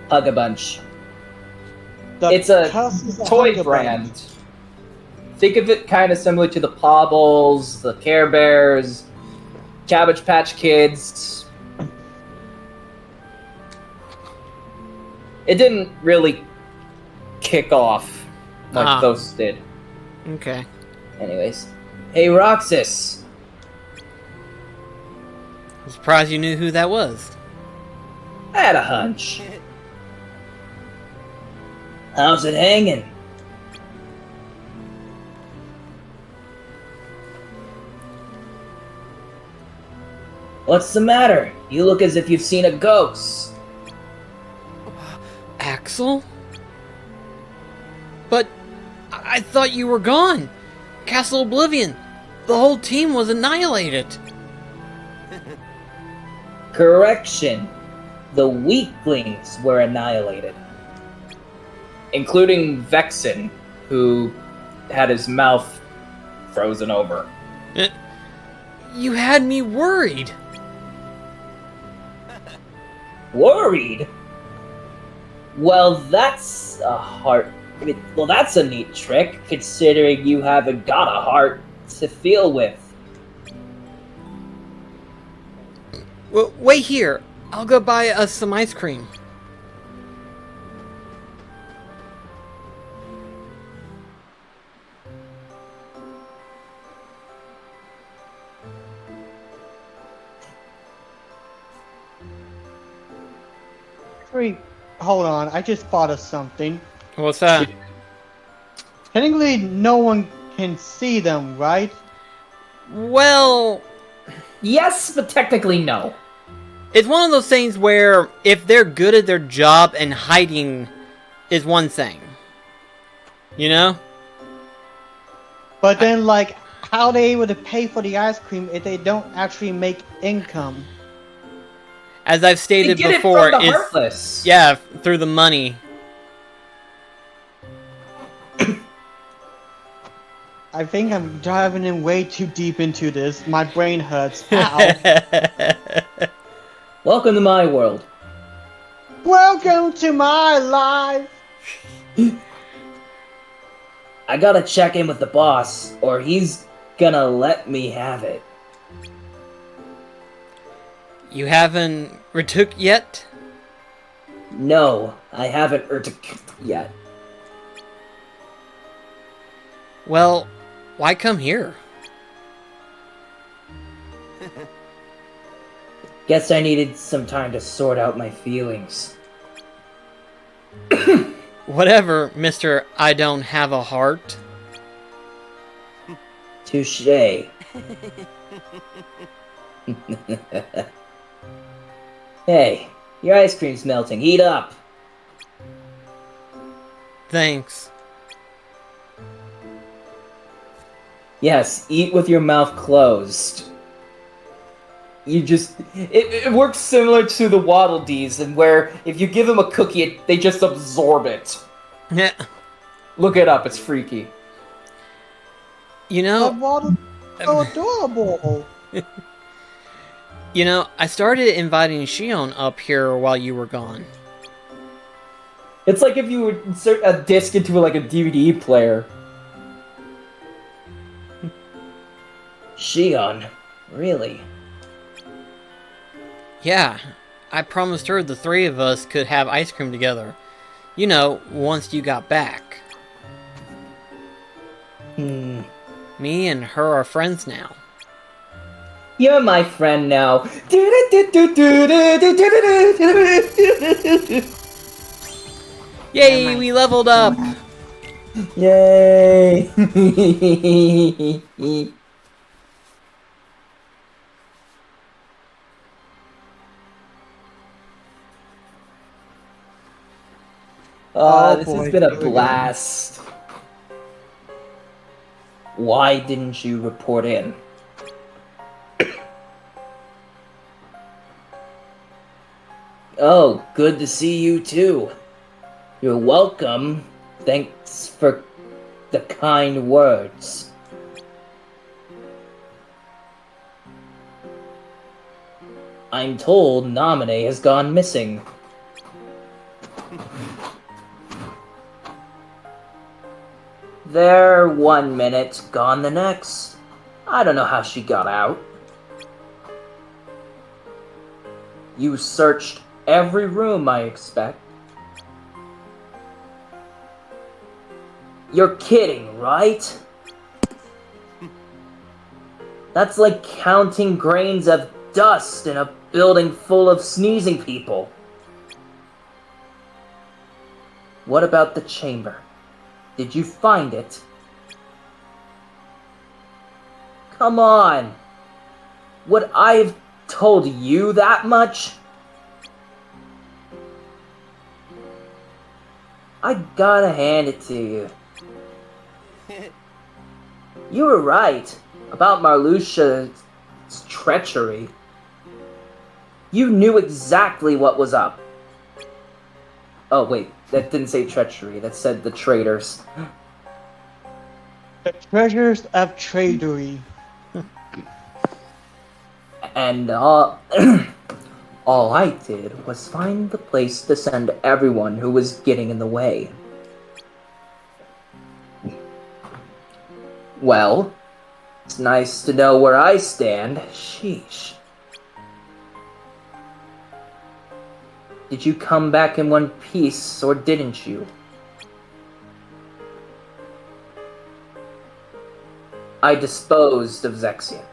Hug-a-Bunch. The It's a Curses of toy Hug-a-Bunch. brand. Think of it kind of similar to the Pobbles, the Care Bears, Cabbage Patch Kids. It didn't really kick off like those did. Okay. Anyways. Hey, Roxas! I'm surprised you knew who that was. I had a hunch. How's it hanging? What's the matter? You look as if you've seen a ghost. Axel? But I thought you were gone. Castle Oblivion. The whole team was annihilated. Correction. The weaklings were annihilated. Including Vexen, who had his mouth frozen over. You had me worried. Worried? Well, that's a heart. That's a neat trick, considering you haven't got a heart to feel with. Well, wait here. I'll go buy us some ice cream. Wait, hold on. I just thought of something. What's that? Technically, no one can see them, right? Well, Yes, but technically no. it's one of those things where if they're good at their job and hiding is one thing. You know? But then, like, how are they able to pay for the ice cream if they don't actually make income? As I've They stated get before, it from the it's Heartless. yeah, through the money. I think I'm diving in way too deep into this. My brain hurts. Ow. Welcome to my world. Welcome to my life. I gotta check in with the boss, or he's gonna let me have it. You haven't retook yet? No, I haven't yet. Well, why come here? Guess I needed some time to sort out my feelings. Whatever, Mr. I don't have a heart. Touché. Hey, your ice cream's melting. Heat up. Thanks. Yes, eat with your mouth closed. You just... It works similar to the Waddle Dees, and where if you give them a cookie, they just absorb it. Yeah. Look it up, it's freaky. You But know, Waddle so adorable. you know, I started inviting Shion up here while you were gone. It's like if you would insert a disc into like a DVD player. Shion, really? Yeah, I promised her the three of us could have ice cream together. You know, once you got back. Me and her are friends now. You're my friend now. Yay, we leveled up! Yay! This boy, has been a here we go. blast. Why didn't you report in? Oh, good to see you too. You're welcome. Thanks for the kind words. I'm told Namine has gone missing. There 1 minute, gone the next. I don't know how she got out. You searched every room, I expect. You're kidding, right? That's like counting grains of dust in a building full of sneezing people. What about the chamber? Did you find it? Come on! Would I have told you that much? I gotta hand it to you. You were right about Marluxia's treachery. You knew exactly what was up. Oh wait, that didn't say treachery, that said the traitors. The treasures of tradery. And all I did was find the place to send everyone who was getting in the way. Well, it's nice to know where I stand. Sheesh. Did you come back in one piece, or didn't you? I disposed of Zexion.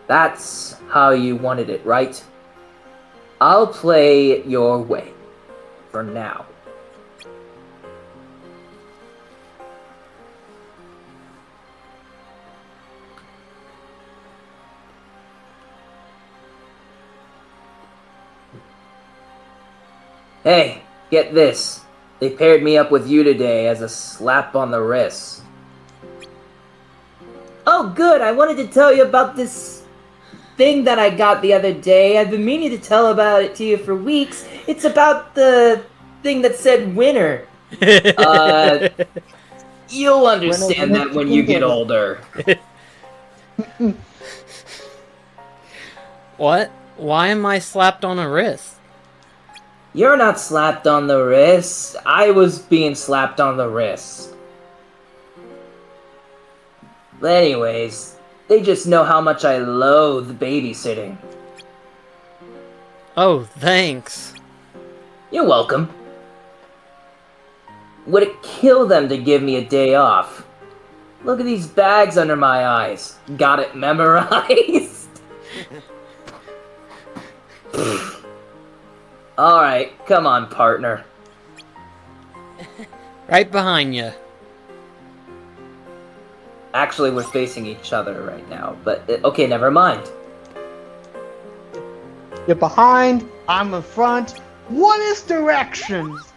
That's how you wanted it, right? I'll play your way. For now. Hey, get this. They paired me up with you today as a slap on the wrist. Oh, good. I wanted to tell you about this thing that I got the other day. I've been meaning to tell about it to you for weeks. It's about the thing that said winner. You'll understand that when you get older. What? Why am I slapped on a wrist? You're not slapped on the wrist. I was being slapped on the wrist. But anyways, they just know how much I loathe babysitting. Oh, thanks. You're welcome. Would it kill them to give me a day off? Look at these bags under my eyes. Got it memorized? Alright, come on, partner. Right behind you. Actually, we're facing each other right now, but okay, never mind. You're behind, I'm in front. What is directions?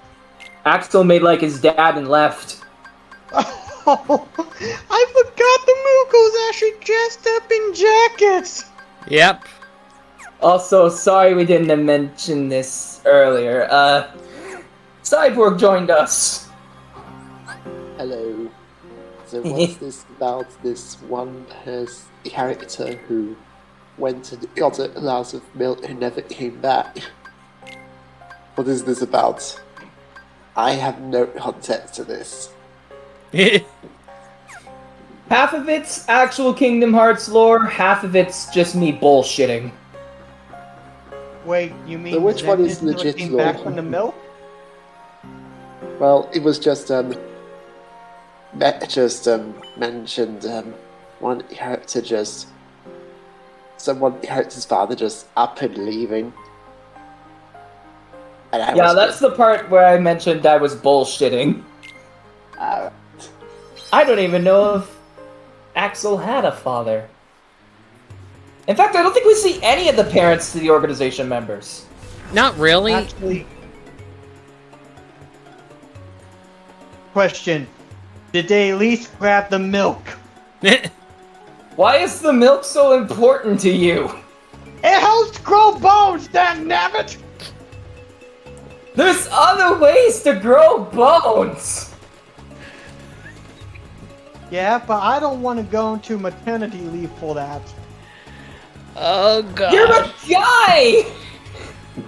Axel made like his dad and left. Oh, I forgot the Mookos actually dressed up in jackets. Yep. Also, sorry we didn't mention this earlier. Cyborg joined us. Hello. So what's this about this one character who went and got a glass of milk and never came back? What is this about? I have no context to this. Half of it's actual Kingdom Hearts lore, half of it's just me bullshitting. Wait, you mean So which one is Zen never legit came lore? back from the milk? Well, it was just mentioned one character one character's father just up and leaving. And Yeah, that's the part where I mentioned I was bullshitting. I don't even know if Axel had a father. In fact, I don't think we see any of the parents to the organization members. Not really. Actually, question: did they at least grab the milk? Why is the milk so important to you? It helps grow bones, damnabbit! There's other ways to grow bones! Yeah, but I don't want to go into maternity leave for that. Oh god. You're a guy!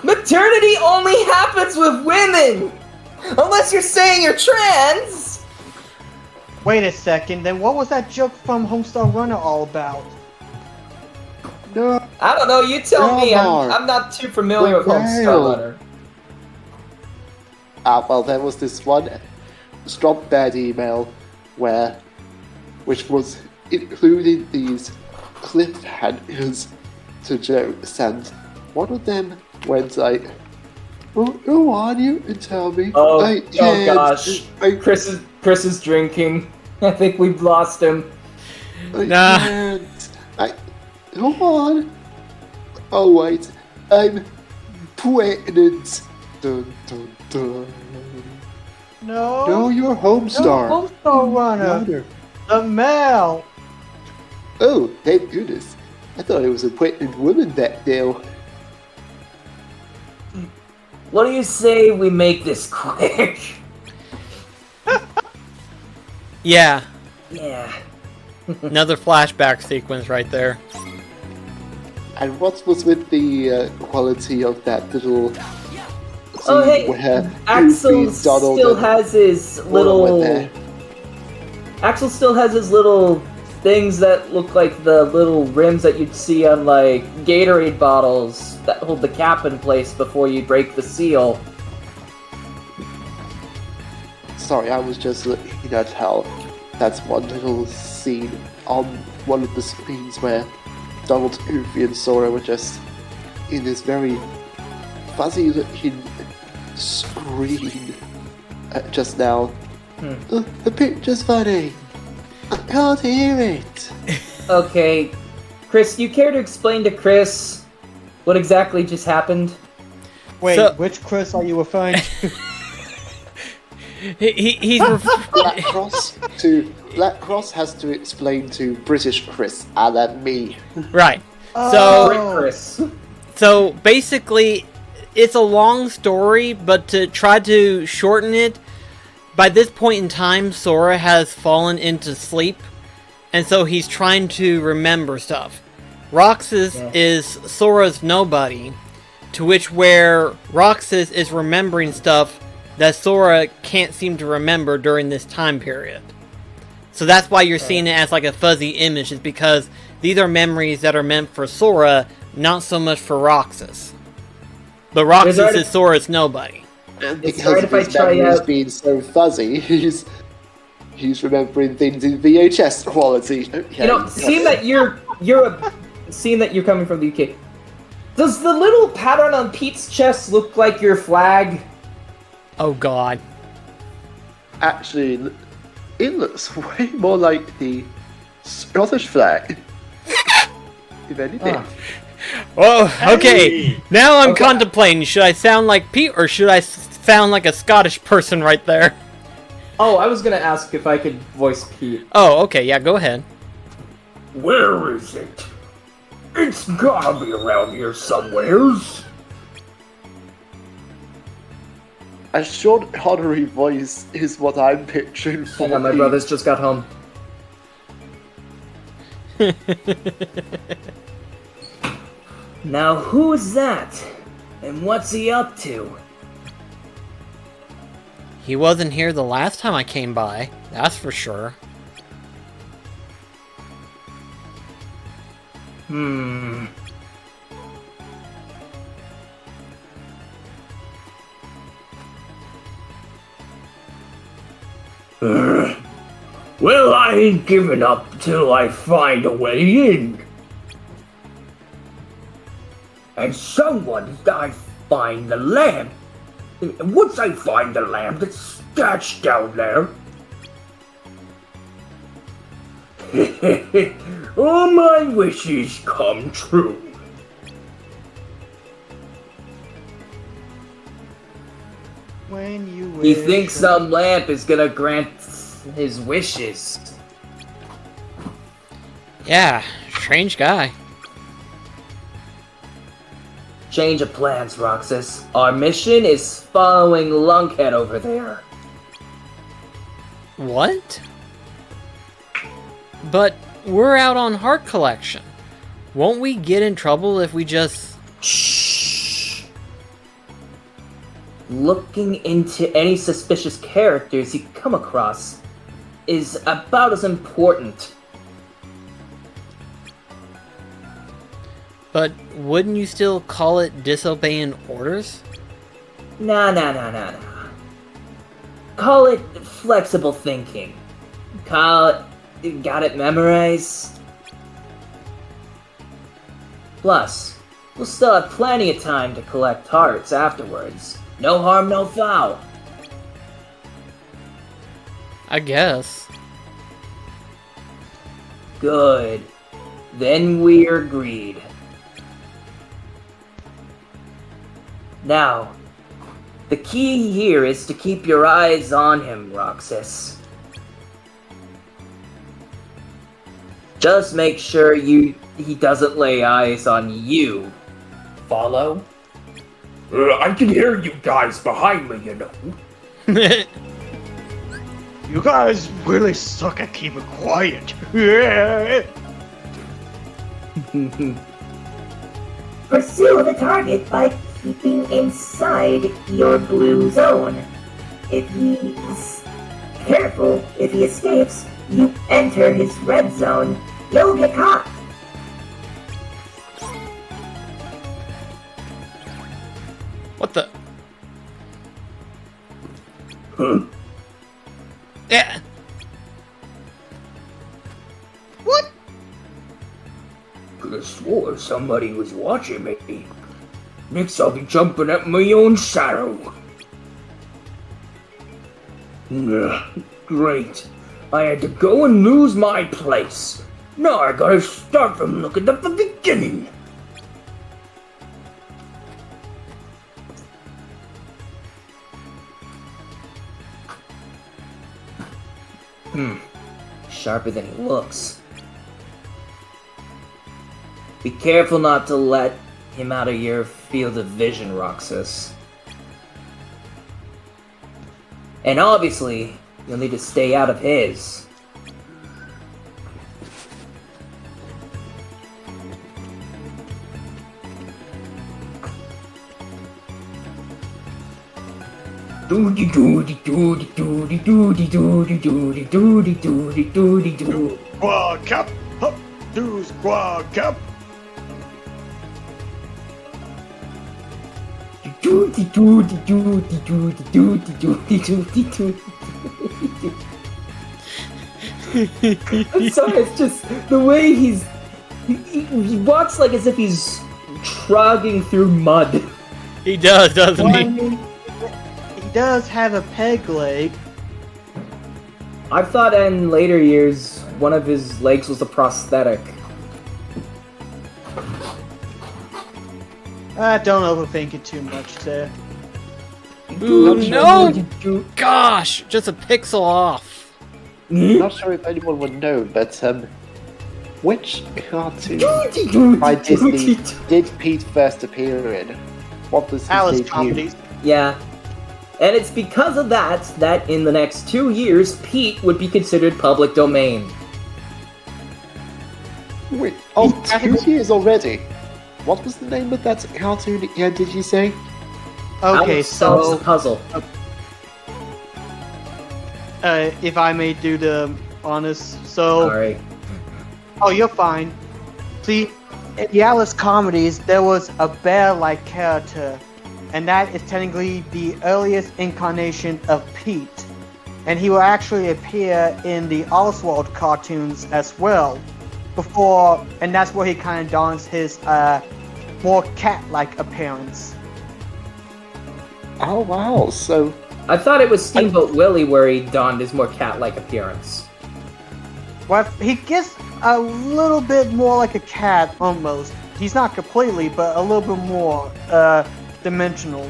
Maternity only happens with women! Unless you're saying you're trans! Wait a second, then what was that joke from Homestar Runner all about? No, I don't know, you tell me. Omar. I'm not too familiar with Homestar Runner. well, there was this one Stop Bad email which was including these cliffhangers to jokes, and one of them went like, "Oh, go on, you and tell me." Oh, I oh can't. gosh. Chris is drinking. I think we've lost him. I Nah. can't. Go on. Oh wait, I'm pregnant. Dun, dun, dun. No. No, you're Homestar. No, Homestar Runner. Runner. The mail. Oh, thank goodness. I thought it was a pregnant woman back there. What do you say we make this quick? Yeah. Yeah. Another flashback sequence right there. And what was with the quality of that little scene Oh hey, where Axel Goofy, Donald, still and has his Laura went little... there? Axel still has his little things that look like the little rims that you'd see on like Gatorade bottles that hold the cap in place before you break the seal. Sorry, I was just looking at how that's one little scene on one of the screens where Donald, Goofy, and Sora were just in this very fuzzy looking screen just now. The picture's funny. I can't hear it. Okay, Chris, you care to explain to Chris what exactly just happened? Wait, So- which Chris are you referring to? He's Black Cross has to explain to British Chris, and then me. right. Great, Oh, Chris. So basically, it's a long story, but to try to shorten it, by this point in time, Sora has fallen into sleep, and so he's trying to remember stuff. Roxas is Sora's nobody, to which where Roxas is remembering stuff that Sora can't seem to remember during this time period. So that's why you're seeing it as like a fuzzy image, is because these are memories that are meant for Sora, not so much for Roxas. But Roxas is Sora's nobody. And It's because right of if I his try memories out- being so fuzzy, he's remembering things in VHS quality. Okay. You know, seeing that you're coming from the UK, does the little pattern on Pete's chest look like your flag? Oh god. Actually, it looks way more like the Scottish flag. If anything. Oh, okay. Now I'm contemplating, should I sound like Pete or should I sound like a Scottish person right there? Oh, I was gonna ask if I could voice Pete. Oh, okay, yeah, go ahead. Where is it? It's gotta be around here somewheres. A short, honorary voice is what I'm picturing for Hang on, my Pete. brothers just got home. Now who's that? And what's he up to? He wasn't here the last time I came by, that's for sure. Well, I ain't giving up till I find a way in. And someone I find the lamp. Once I find the lamp that's stashed down there. All my wishes come true. when you He wish thinks some lamp is gonna grant his wishes. Yeah, strange guy. Change of plans, Roxas. Our mission is following Lunkhead over there. What? But we're out on Heart Collection. Won't we get in trouble if we just... Shh. Looking into any suspicious characters you come across is about as important. But wouldn't you still call it disobeying orders? Nah. Call it flexible thinking. Call it got it memorized. Plus, we'll still have plenty of time to collect hearts afterwards. No harm, no foul. I guess. Good. Then we're agreed. Now, the key here is to keep your eyes on him, Roxas. Just make sure he doesn't lay eyes on you. Follow? I can hear you guys behind me, you know. You guys really suck at keeping quiet. Pursue the target by keeping inside your blue zone. If he's careful, if he escapes, you enter his red zone. You'll get caught. What the... Yeah. What? Could have swore somebody was watching me. Next I'll be jumping at my own shadow. Great. I had to go and lose my place. Now I gotta start from looking at the beginning. Sharper than he looks. Be careful not to let him out of your field of vision, Roxas. And obviously, you'll need to stay out of his. Doody doody doody doody doody doody doody doody doody doody doody. Squad cap, up, do squad cap. Doody doody doody doody doody doody doody doody. I'm sorry, it's just the way he walks like as if he's trogging through mud. He does, doesn't Well, I he? mean, he does have a peg leg. I've thought in later years one of his legs was a prosthetic. Don't overthink it too much there. Ooh, no! Gosh, just a pixel off. Not sure if anyone would know, but which cartoon by Disney did Pete first appear in? What was his Alice debut? comedies. Yeah. And it's because of that in the next 2 years, Pete would be considered public domain. Wait, 2 years already? What was the name of that cartoon again, did you say? Okay, Alex solves so the puzzle. if I may do the honest, so Sorry. oh, you're fine. See, in the Alice comedies, there was a bear-like character, and that is technically the earliest incarnation of Pete, and he will actually appear in the Oswald cartoons as well. Before, and that's where he kind of dons his more cat-like appearance. Oh wow, so I thought it was Steamboat Willie where he donned his more cat-like appearance. Well, he gets a little bit more like a cat, almost. He's not completely, but a little bit more dimensional.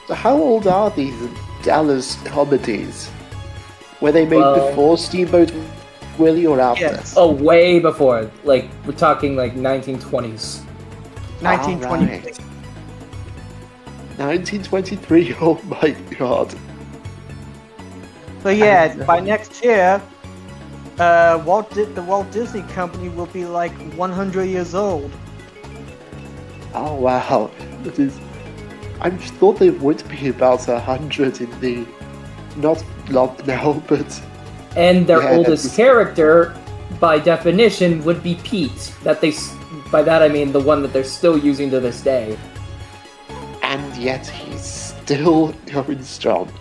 So how old are these Dallas comedies? Were they made Well- before Steamboat Willie or after? Yes, Oh, way before. Like, we're talking like 1920s. 1926. 1923, oh my god. So yeah, by next year, the Walt Disney Company will be like 100 years old. Oh wow. It is... I thought they would be about 100 in the... Not now, but... And their Yeah, oldest that's- character, by definition, would be Pete. By that I mean the one that they're still using to this day. And yet he's still going strong.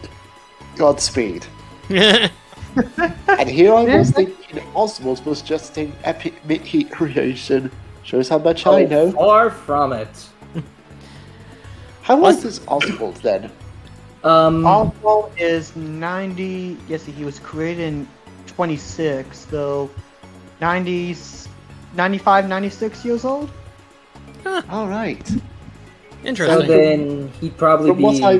Godspeed. And here I was thinking Oswald was just an epic mid-heat creation. Shows how much I know. Far from it. How old is Oswald then? Oswald is 90. Yes, he was created in 26, so 95, 96 years old. Alright. So Interesting. then he'd probably From what be I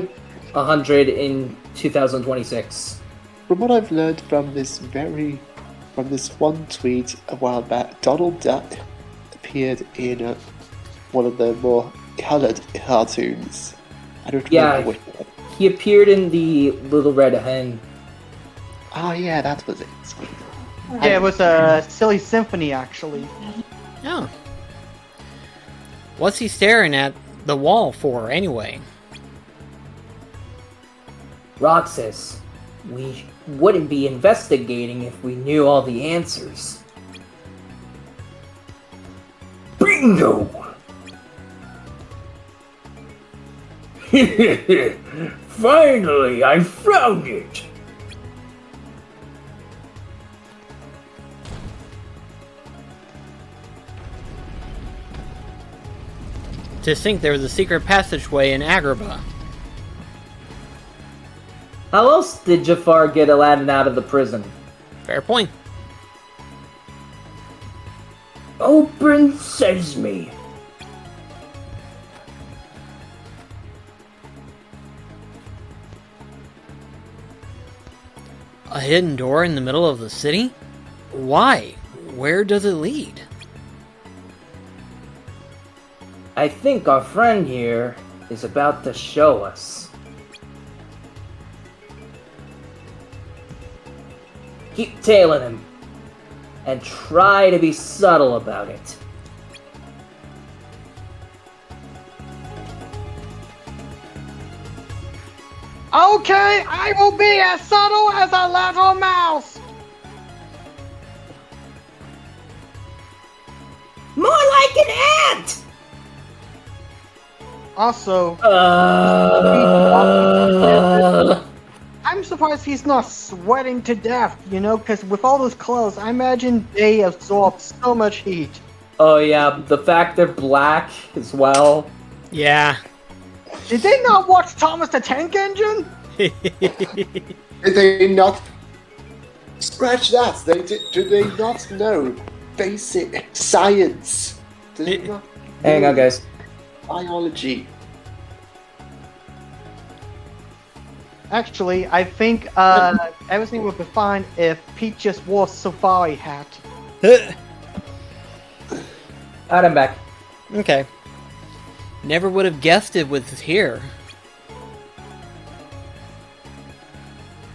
100 in 2026. From what I've learned from this one tweet a while back, Donald Duck appeared in one of the more coloured cartoons. I don't Yeah. remember which one. He appeared in the Little Red Hen. Oh yeah, that was it. Yeah, it was a silly symphony actually. Oh. What's he staring at the wall for, anyway? Roxas, we wouldn't be investigating if we knew all the answers. Bingo! Finally, I found it! To think there was a secret passageway in Agrabah. How else did Jafar get Aladdin out of the prison? Fair point. Open sesame. A hidden door in the middle of the city? Why? Where does it lead? I think our friend here is about to show us. Keep tailing him, and try to be subtle about it. Okay, I will be as subtle as a little mouse. More like an ant! Also, I'm surprised he's not sweating to death, you know, because with all those clothes, I imagine they absorb so much heat. Oh yeah, the fact they're black as well. Yeah. Did they not watch Thomas the Tank Engine? Did they not scratch that? Do they not know basic science? Do they not Hang on, guys. biology? Actually, I think everything would be fine if Pete just wore a safari hat. I'm back. Okay. Never would have guessed it was here.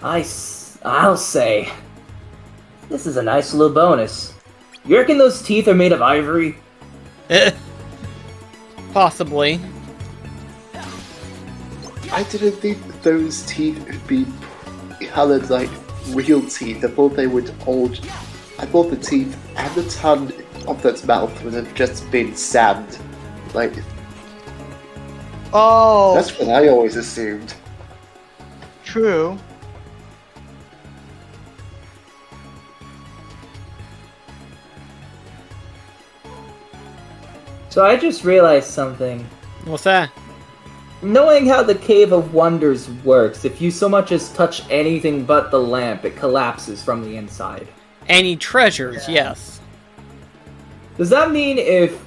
I'll say, this is a nice little bonus. You reckon those teeth are made of ivory? Possibly. I didn't think those teeth would be colored like real teeth. I thought they would all. I thought the teeth and the tongue of that mouth would have just been sand. Like, Oh, that's what I always assumed. true. So I just realized something. What's that? Knowing how the Cave of Wonders works, if you so much as touch anything but the lamp, it collapses from the inside. Any treasures, yes. Does that mean if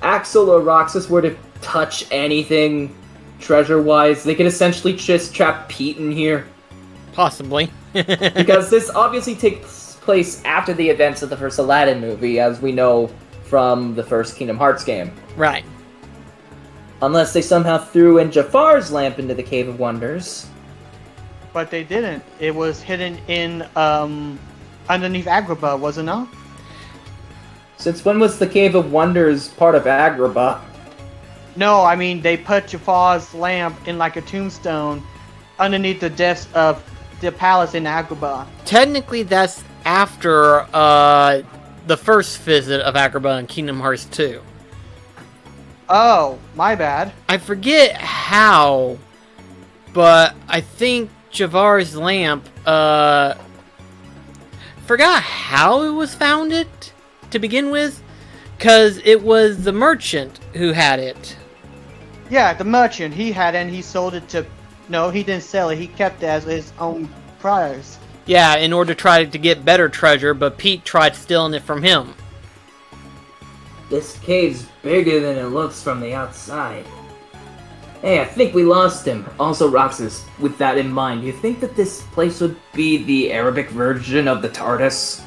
Axel or Roxas were to touch anything treasure-wise, they could essentially just trap Pete in here? Possibly. Because this obviously takes place after the events of the first Aladdin movie, as we know from the first Kingdom Hearts game. Right. Unless they somehow threw in Jafar's lamp into the Cave of Wonders. But they didn't. It was hidden in underneath Agrabah, was it not? Since when was the Cave of Wonders part of Agrabah? No, I mean they put Jafar's lamp in like a tombstone underneath the desk of the palace in Agrabah. Technically, that's after the first visit of Agrabah in Kingdom Hearts 2. Oh, my bad. I forget how, but I think Jafar's lamp, forgot how it was founded to begin with, because it was the merchant who had it. Yeah, the merchant, he had it and he sold it to... No, he didn't sell it, he kept it as his own prize. Yeah, in order to try to get better treasure, but Pete tried stealing it from him. This cave's bigger than it looks from the outside. Hey, I think we lost him. Also, Roxas, with that in mind, you think that this place would be the Arabic version of the TARDIS?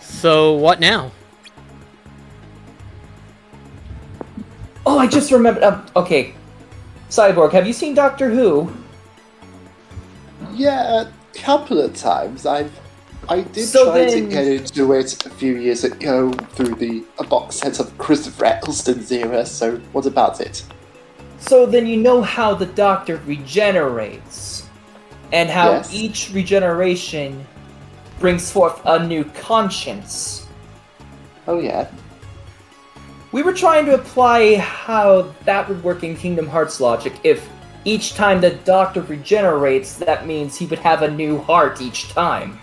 So, what now? Oh, I just remembered. Okay. Cyborg, have you seen Doctor Who? Yeah, a couple of times. I did So try to then- get into it a few years ago through a box set of Christopher Eccleston's era, so what about it? So then you know how the Doctor regenerates. And how Yes. each regeneration brings forth a new conscience. Oh yeah. We were trying to apply how that would work in Kingdom Hearts logic. If each time the Doctor regenerates, that means he would have a new heart each time.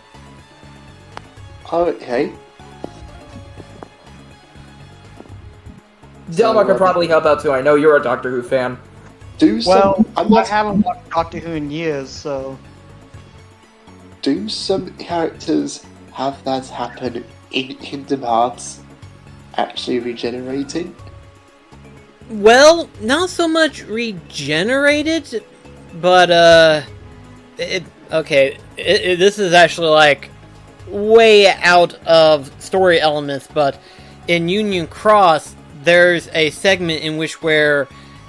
Okay. Delmar could what- probably help out too. I know you're a Doctor Who fan. Do some. Well, I'm I not. haven't watched Doctor Who in years, so... Do some characters have that happen in Kingdom Hearts? Actually regenerating? Well, not so much regenerated, but, this is actually, like, way out of story elements, but in Union Cross, there's a segment in which where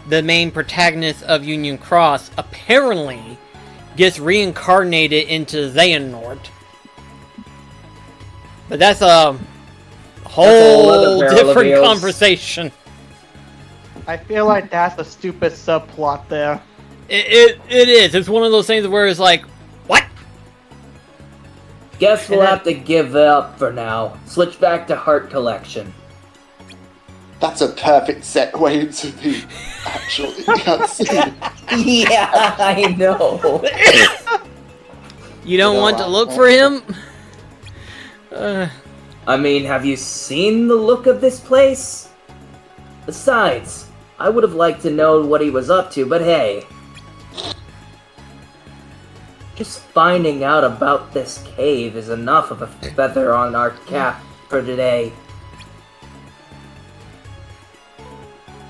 the main protagonist of Union Cross apparently gets reincarnated into Xehanort. But that's a whole different conversation. I feel like that's a stupid subplot there. It is. It's one of those things where it's like, what? Guess we'll have to give up for now. Switch back to Heart Collection. That's a perfect segue into the actual cutscene. Yeah, I know. You don't want to look for him? I mean, have you seen the look of this place? Besides, I would have liked to know what he was up to, but hey. Just finding out about this cave is enough of a feather on our cap for today.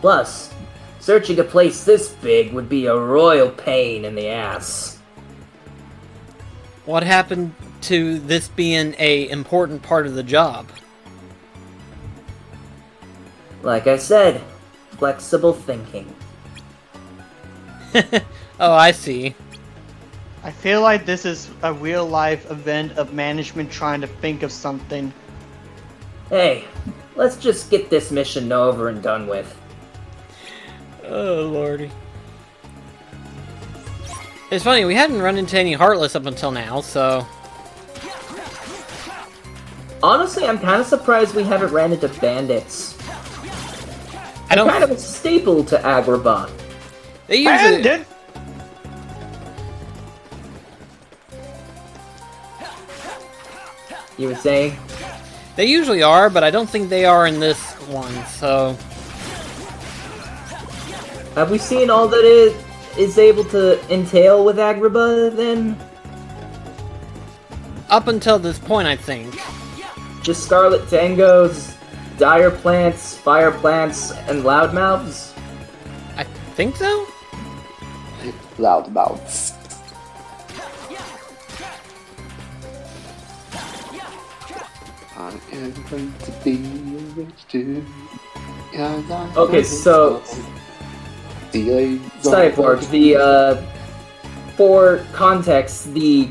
Plus, searching a place this big would be a royal pain in the ass. What happened to this being a important part of the job? Like I said, flexible thinking. Oh, I see. I feel like this is a real-life event of management trying to think of something. Hey, let's just get this mission over and done with. Oh, lordy. It's funny, we hadn't run into any Heartless up until now, so... Honestly, I'm kind of surprised we haven't ran into bandits. I don't... Kind of a staple to Agrabah. They usually... Bandit! You were saying? They usually are, but I don't think they are in this one, so... Have we seen all that it is able to entail with Agrabah, then? Up until this point, I think. Just Scarlet Tangos, Dire Plants, Fire Plants, and Loudmouths? I think so? Loudmouths. I am going to be rich too. Okay, so... Cyborg, for context, the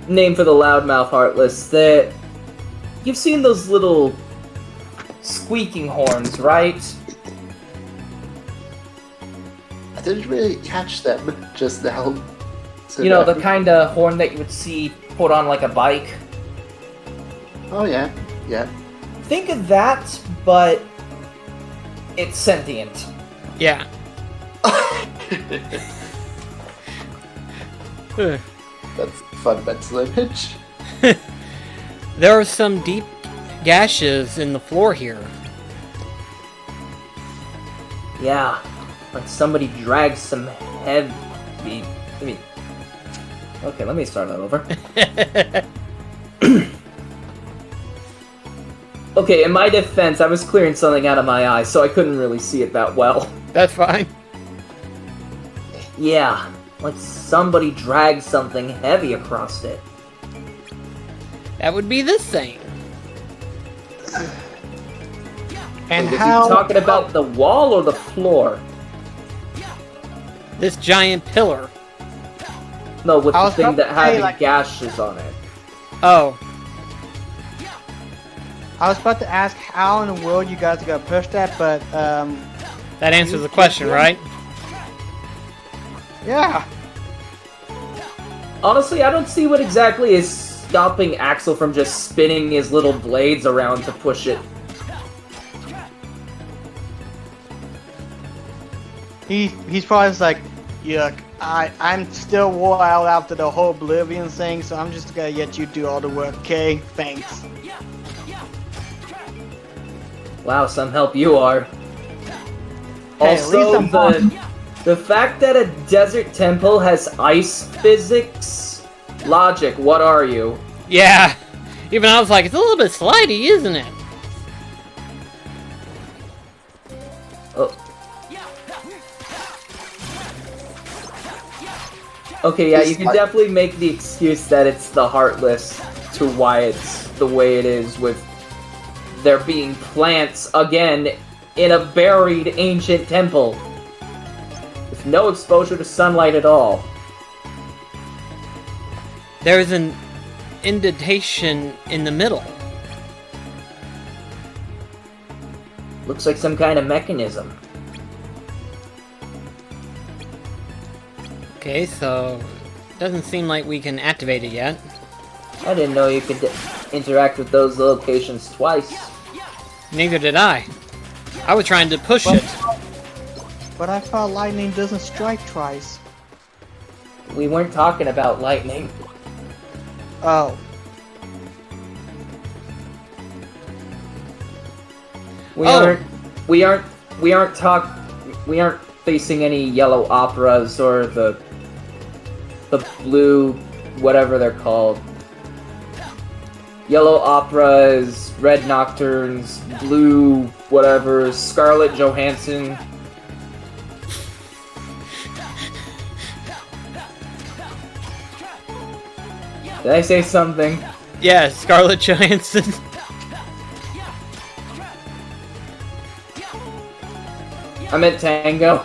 name for the Loudmouth Heartless, that... You've seen those little squeaking horns, right? I didn't really catch them just now. So you know, the kind of horn that you would see put on like a bike? Oh yeah, yeah. Think of that, but it's sentient. Yeah. That's a fun mental image. There are some deep gashes in the floor here. Yeah, like somebody dragged some heavy... Okay, let me start that over. Okay, in my defense, I was clearing something out of my eye, so I couldn't really see it that well. That's fine. Yeah, like somebody dragged something heavy across it. That would be this thing. And Wait, how... Is he talking about the wall or the floor? This giant pillar. No, with I the was thing about that to had say, the like- gashes on it. Oh. I was about to ask how in the world you guys are gonna push that, but, That answers the question, right? yeah. Honestly, I don't see what exactly is stopping Axel from just spinning his little blades around to push it. He's probably just like, yuck, I'm still wild after the whole Oblivion thing, so I'm just gonna let you do all the work, okay? Thanks. Wow, some help you are. Hey, at least Also, I'm fun. the fact that a desert temple has ice physics, logic, what are you? Yeah. Even I was like, it's a little bit slidey, isn't it? Oh. Okay, yeah, you can definitely make the excuse that it's the Heartless to why it's the way it is with there being plants again in a buried ancient temple. With no exposure to sunlight at all. There's an indentation in the middle. Looks like some kind of mechanism. Okay, so doesn't seem like we can activate it yet. I didn't know you could interact with those locations twice. Neither did I. I was trying to push it. But I thought lightning doesn't strike twice. We weren't talking about lightning. Oh. We aren't facing any yellow operas or the blue whatever they're called. Yellow operas, red nocturnes, blue whatever, Scarlett Johansson. Did I say something? Yeah, Scarlett Johansson. I meant Tango.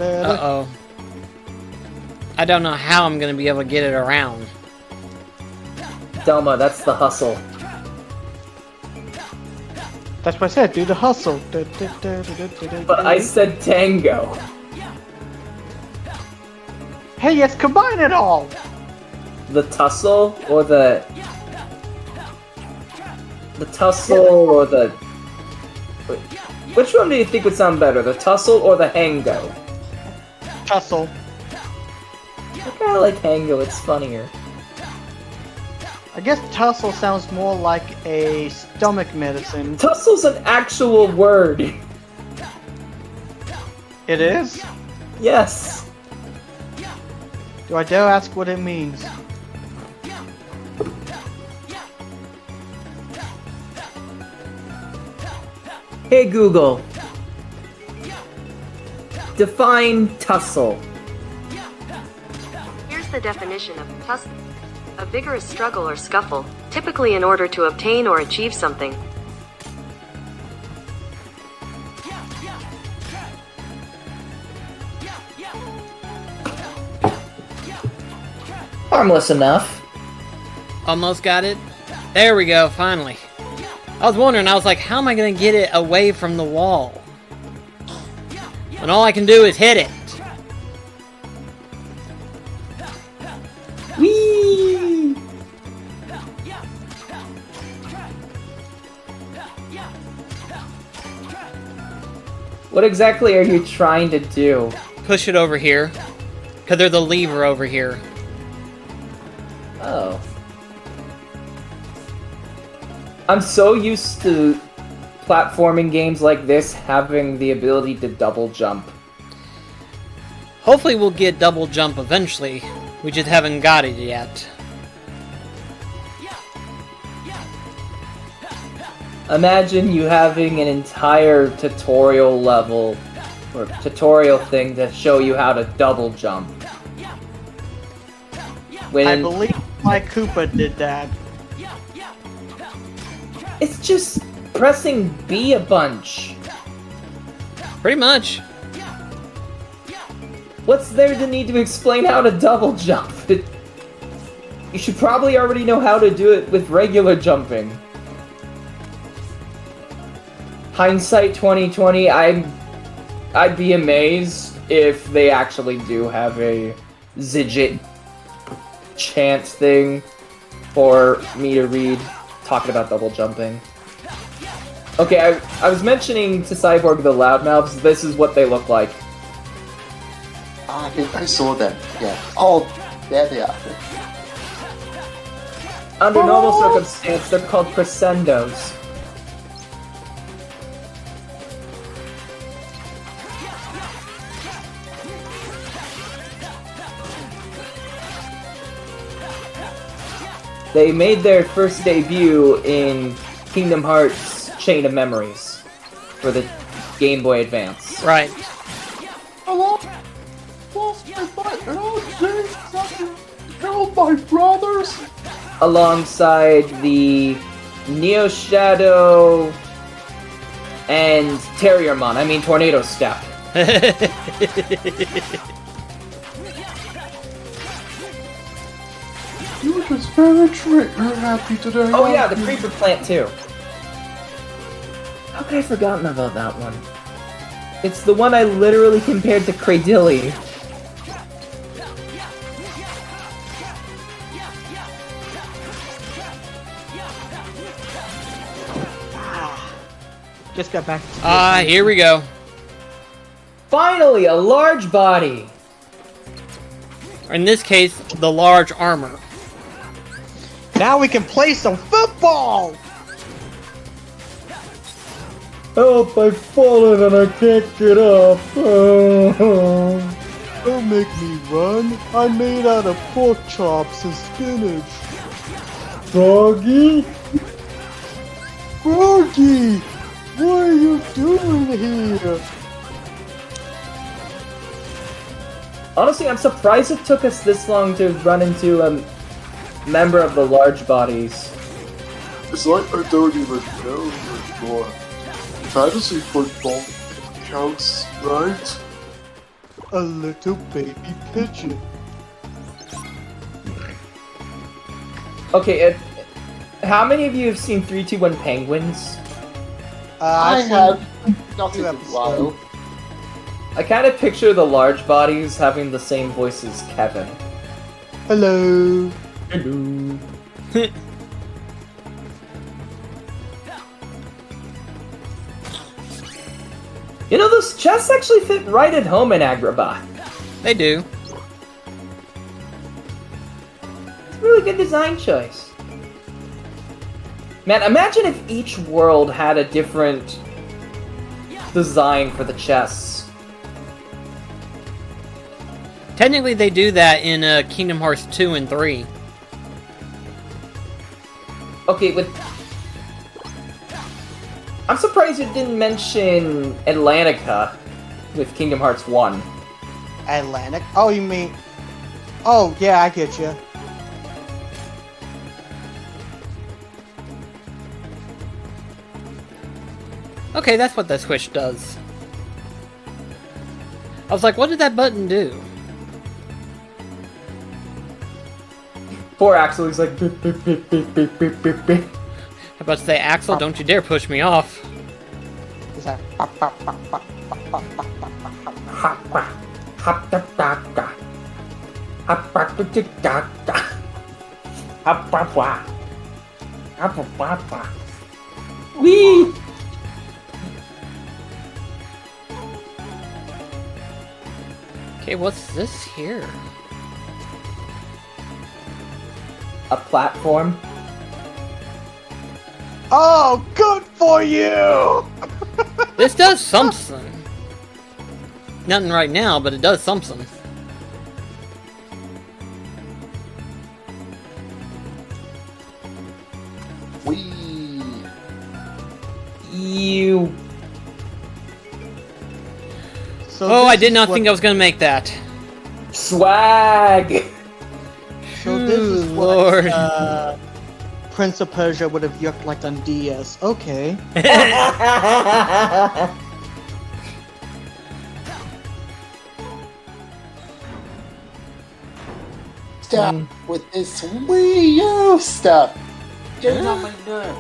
Uh-oh. I don't know how I'm gonna be able to get it around. Delma, that's the hustle. That's what I said, do the hustle. But I said Tango. Hey, let's combine it all! The tussle or the tussle or the... Wait, which one do you think would sound better, the tussle or the hango? Tussle. I kinda like hango, it's funnier. I guess tussle sounds more like a stomach medicine. Tussle's an actual word. It is? Yes. Do I dare ask what it means? Hey Google. Define tussle. Here's the definition of tussle. A vigorous struggle or scuffle, typically in order to obtain or achieve something. Harmless enough. Almost got it. There we go, finally. I was wondering, I was like, how am I gonna get it away from the wall? And all I can do is hit it. Whee! What exactly are you trying to do? Push it over here. Because there's a lever over here. Oh. I'm so used to platforming games like this having the ability to double jump. Hopefully we'll get double jump eventually. We just haven't got it yet. Imagine you having an entire tutorial level or tutorial thing to show you how to double jump. I believe my Koopa did that. It's just pressing B a bunch. Pretty much. What's there to need to explain how to double jump? You should probably already know how to do it with regular jumping. Hindsight 2020, I'd be amazed if they actually do have a Zidget chant thing for me to read talking about double jumping. Okay, I was mentioning to Cyborg the Loudmouths, this is what they look like. I saw them, yeah. Oh, there they are. Under normal circumstance, they're called crescendos. They made their first debut in Kingdom Hearts Chain of Memories for the Game Boy Advance. Right. Hello? Lost my butt. Help my brothers! Alongside the Neo Shadow and Terriermon. I mean Tornado Step. You were just very happy today. Oh yeah, the Creeper Plant too. How could I have forgotten about that one? It's the one I literally compared to Cradilly. Just got back to Here we go. Finally, a large body! Or in this case, the large armor. Now we can play some football! Help, I've fallen and I can't get up. Don't make me run. I'm made out of pork chops and spinach. Froggy? Froggy! What are you doing here? Honestly, I'm surprised it took us this long to run into a member of the large bodies. It's like I don't even know anymore. Fantasy football counts, right? A little baby pigeon. Okay, how many of you have seen 3-2-1 Penguins? I have not in a while. I kind of picture the large bodies having the same voice as Kevin. Hello. Hello. You know, those chests actually fit right at home in Agrabah. They do. It's a really good design choice. Man, imagine if each world had a different design for the chests. Technically, they do that in Kingdom Hearts 2 and 3. Okay, I'm surprised you didn't mention Atlantica with Kingdom Hearts 1. Atlantic? Oh, you mean... Oh, yeah, I get you. Okay, that's what that switch does. I was like, what did that button do? Poor Axel, he's like, beep, beep, beep, beep, beep, beep, beep, beep. I'm about to say, Axel, don't you dare push me off. Is that... Wee! Okay, what's this here? A platform. Oh, good for you! This does something. Nothing right now, but it does something. Wee. You. So Oh, I this did is not what- think I was gonna make that. Swag! So this is Ooh, what Lord. Prince of Persia would have yucked like on DS. Okay. Stop with this Wii U stuff. Get on my nerve.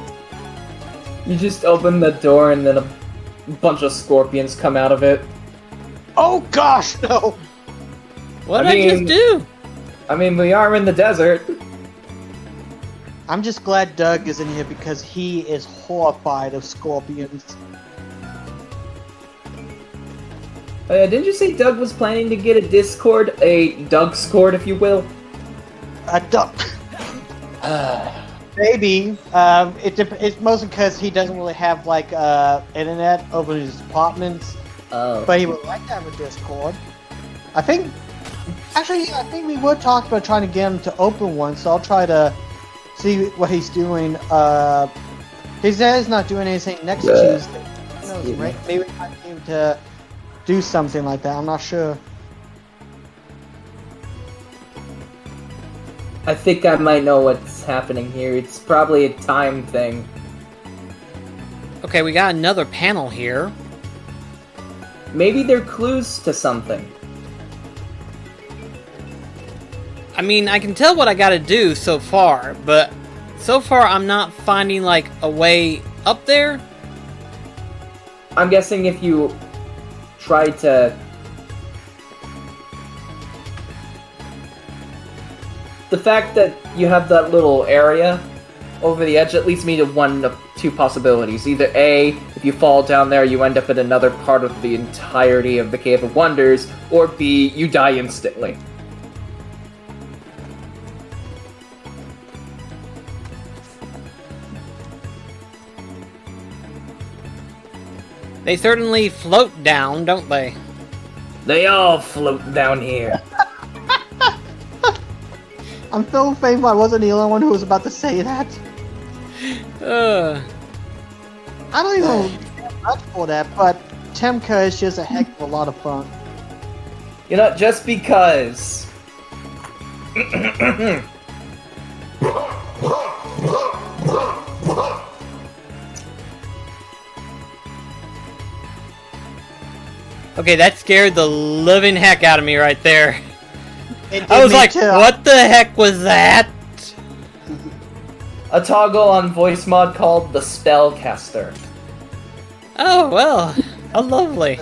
You just open the door and then a bunch of scorpions come out of it. Oh gosh, no! What I did I just mean- do? I mean, we are in the desert. I'm just glad Doug is in here because he is horrified of scorpions. Didn't you say Doug was planning to get a Discord? A Doug'scord, if you will? A duck. Maybe. It's mostly because he doesn't really have like internet over in his apartments. Oh. But he would like to have a Discord. I think. Actually, I think we were talking about trying to get him to open one, so I'll try to see what he's doing. He says he's not doing anything next Tuesday. Who knows, right? Maybe we might need him to do something like that. I'm not sure. I think I might know what's happening here. It's probably a time thing. Okay, we got another panel here. Maybe they're clues to something. I mean, I can tell what I gotta do so far, but so far I'm not finding, like, a way up there. I'm guessing if you try to... The fact that you have that little area over the edge, at least me to one of two possibilities. Either A, if you fall down there, you end up in another part of the entirety of the Cave of Wonders, or B, you die instantly. They certainly float down, don't they? They all float down here. I'm so thankful I wasn't the only one who was about to say that. I don't even care much for that, but Temka is just a heck of a lot of fun. You know, just because... Okay, that scared the living heck out of me right there. I It was me like, too. what the heck was that? A toggle on voice mod called the Spellcaster. Oh, well, how lovely.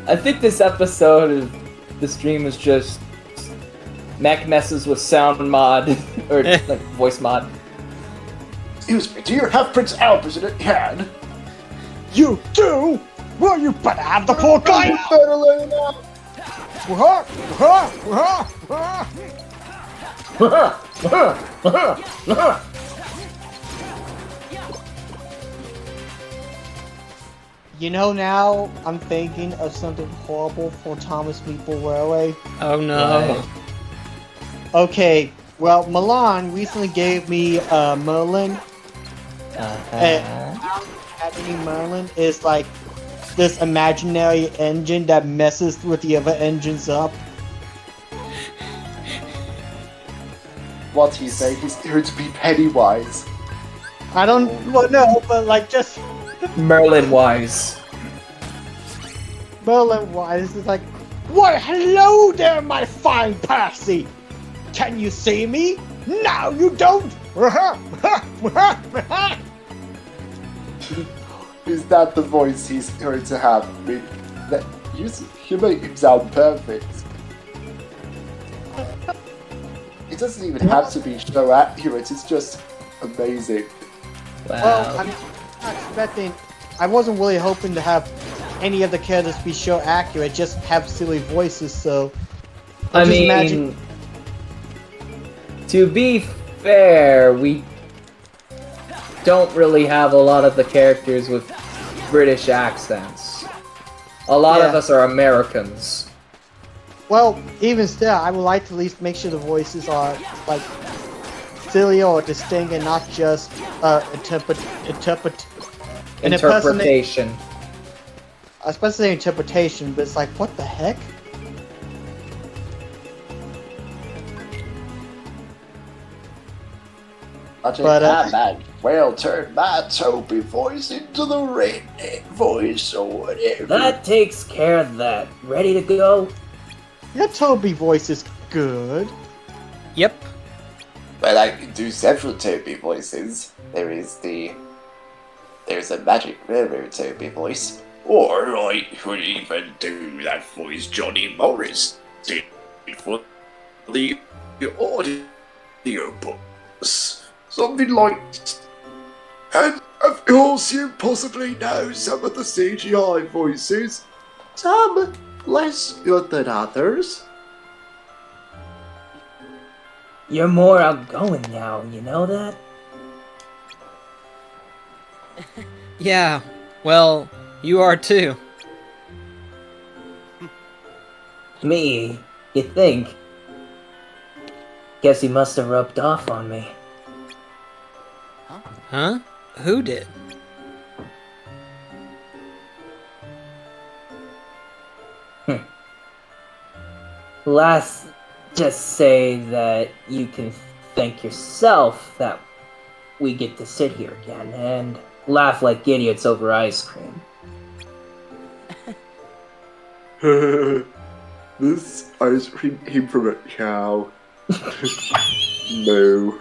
I think this episode of the stream is just Mac messes with sound mod, or like voice mod. Excuse me, do you have Prince Albert in hand? You do? Well, you better have the poor guy You out. better let him out. You know, now I'm thinking of something horrible for Thomas Meeple Railway. Oh no. Okay, well, Milan recently gave me Merlin. And having Merlin is like this imaginary engine that messes with the other engines up. What he's saying, he's going to be Pennywise. I don't know, but like just Merlin wise. Merlin wise is like, why, hello there, my fine Percy. Can you see me? No, you don't. Is that the voice he's going to have? I mean, you make him sound perfect. It doesn't even have to be so accurate, it's just amazing. Well, I'm not expecting. I wasn't really hoping to have any of the characters be so accurate, just have silly voices, so. I just mean, imagine- to be fair, we don't really have a lot of the characters with British accents. A lot of Yeah. us are Americans. Well, even still, I would like to at least make sure the voices are, like, silly or distinct and not just, Interpretation. Especially interpretation, but it's like, what the heck? Magic But, man, well, turn my Toby voice into the redneck voice or whatever. That takes care of that. Ready to go? Your Toby voice is good. Yep. But I can do several Toby voices. There's a Magic River Toby voice. Or I could even do that voice Johnny Morris did for the audio books. Something like... And of course you possibly know some of the CGI voices. Some less good than others. You're more outgoing now, you know that? Yeah, well, you are too. Me, you think? Guess he must have rubbed off on me. Huh? Who did? Let's just say that you can thank yourself that we get to sit here again and laugh like idiots over ice cream. This ice cream came from a cow. No.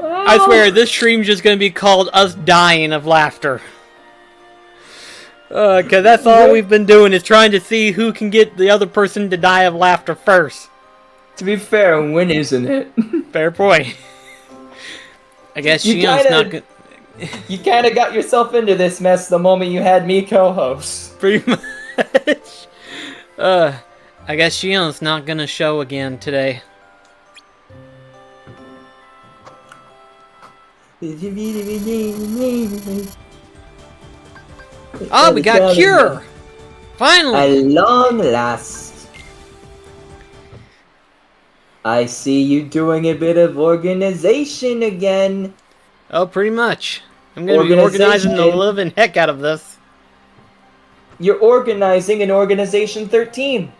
I swear, this stream's just gonna be called us dying of laughter. Cause that's all we've been doing is trying to see who can get the other person to die of laughter first. To be fair, when isn't it? Fair point. I guess Shion's not good. You kind of got yourself into this mess the moment you had me co-host. Pretty much. I guess Shion's not gonna show again today. Oh, we got Cure! Finally! At long last. I see you doing a bit of organization again. Oh, pretty much. I'm gonna be organizing the living heck out of this. You're organizing in Organization 13.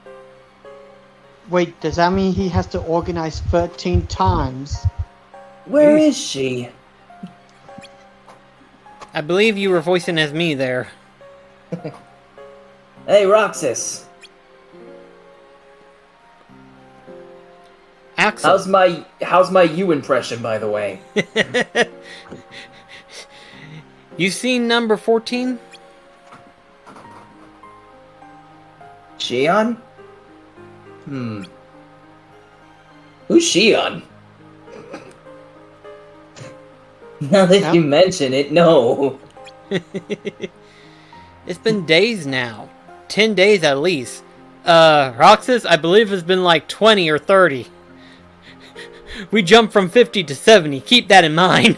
Wait, does that mean he has to organize 13 times? Where is she? I believe you were voicing as me there. Hey, Roxas. Axel. How's my you impression, by the way? You seen number 14? Shion? Who's Shion? Now that you mention it, no. It's been days now. 10 days at least. Roxas, I believe it's been like 20 or 30. We jumped from 50 to 70. Keep that in mind.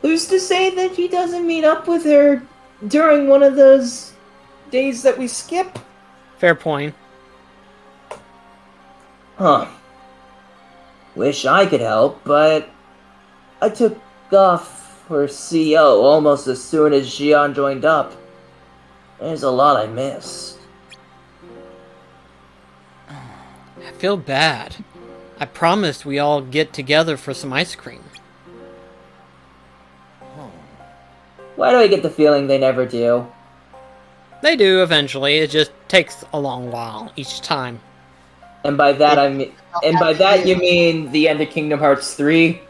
Who's to say that he doesn't meet up with her during one of those days that we skip? Fair point. Huh. Wish I could help, but I took off for CO almost as soon as Xion joined up. There's a lot I missed. I feel bad. I promised we all get together for some ice cream. Why do I get the feeling they never do? They do eventually. It just takes a long while each time. And by that you mean the end of Kingdom Hearts 3?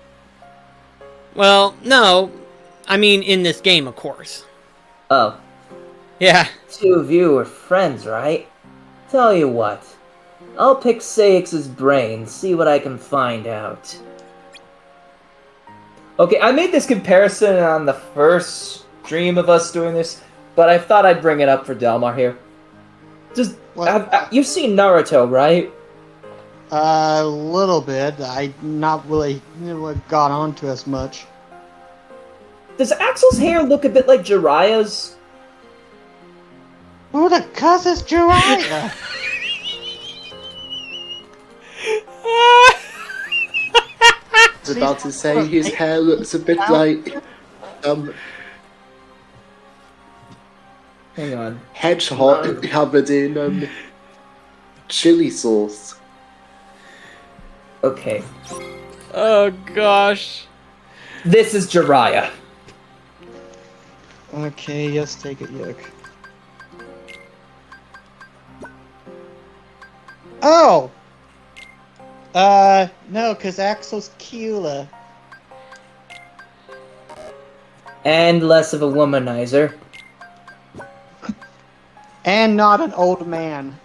Well, no. I mean in this game, of course. Oh. Yeah. Two of you are friends, right? Tell you what. I'll pick Sayx's brain, see what I can find out. Okay, I made this comparison on the first stream of us doing this, but I thought I'd bring it up for Delmar here. You've seen Naruto, right? A little bit. I not really got onto as much. Does Axel's hair look a bit like Jiraiya's? Who the cuss is Jiraiya? I was about to say his hair looks a bit like hang on. hedgehog covered in chili sauce. Okay. Oh gosh. This is Jiraiya. Okay, let's take a look. Oh! No, because Axel's Keela. And less of a womanizer. And not an old man.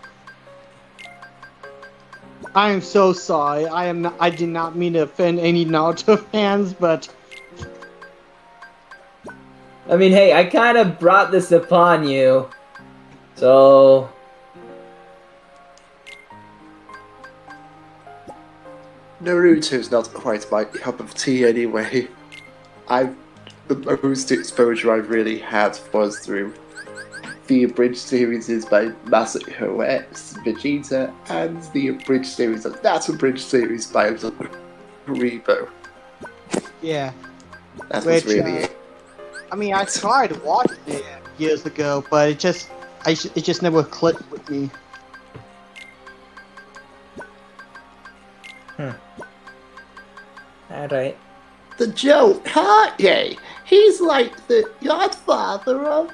I am so sorry. I did not mean to offend any Naruto fans, but... I mean, hey, I kind of brought this upon you. So... Naruto's not quite my cup of tea anyway. The most exposure I've really had was through the abridged series is by Masahiro S. Vegeta, and the abridged series of that abridged series by Rebo. Yeah. That was Which, really it. I mean, I tried watching it years ago, but it just never clicked with me. Alright. The joke, Hage. He's like the godfather of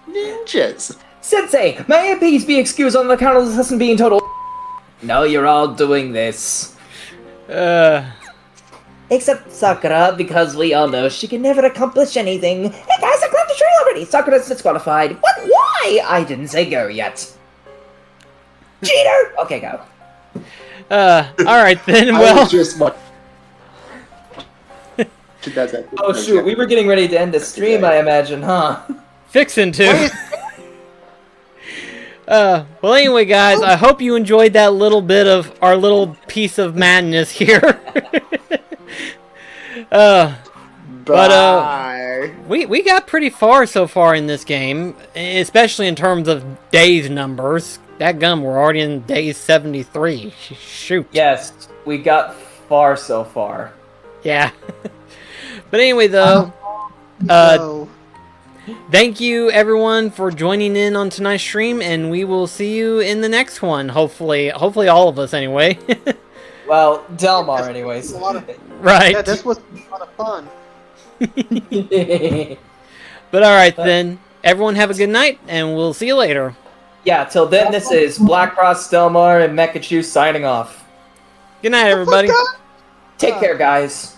ninjas. Sensei, may I please be excused on the account of this lesson being total? No, you're all doing this. Except Sakura, because we all know she can never accomplish anything. Hey guys, I climbed the tree already! Sakura's disqualified. What? Why? I didn't say go yet. Cheater! Okay, go. Alright then, I well... was just Oh shoot, we were getting ready to end the stream, I imagine, huh? Fixin' to. Well anyway guys, I hope you enjoyed that little bit of our little piece of madness here. We got pretty far so far in this game, especially in terms of days numbers. That gum, we're already in day 73. Shoot. Yes, we got far so far. Yeah. But anyway, though, thank you everyone for joining in on tonight's stream, and we will see you in the next one. Hopefully all of us anyway. Well, Delmar, anyways. Right. Yeah, this was a lot of fun. But all right then, everyone have a good night, and we'll see you later. Yeah, till then, this is Black Cross, Delmar, and Mekachu signing off. Good night, everybody. Take care, guys.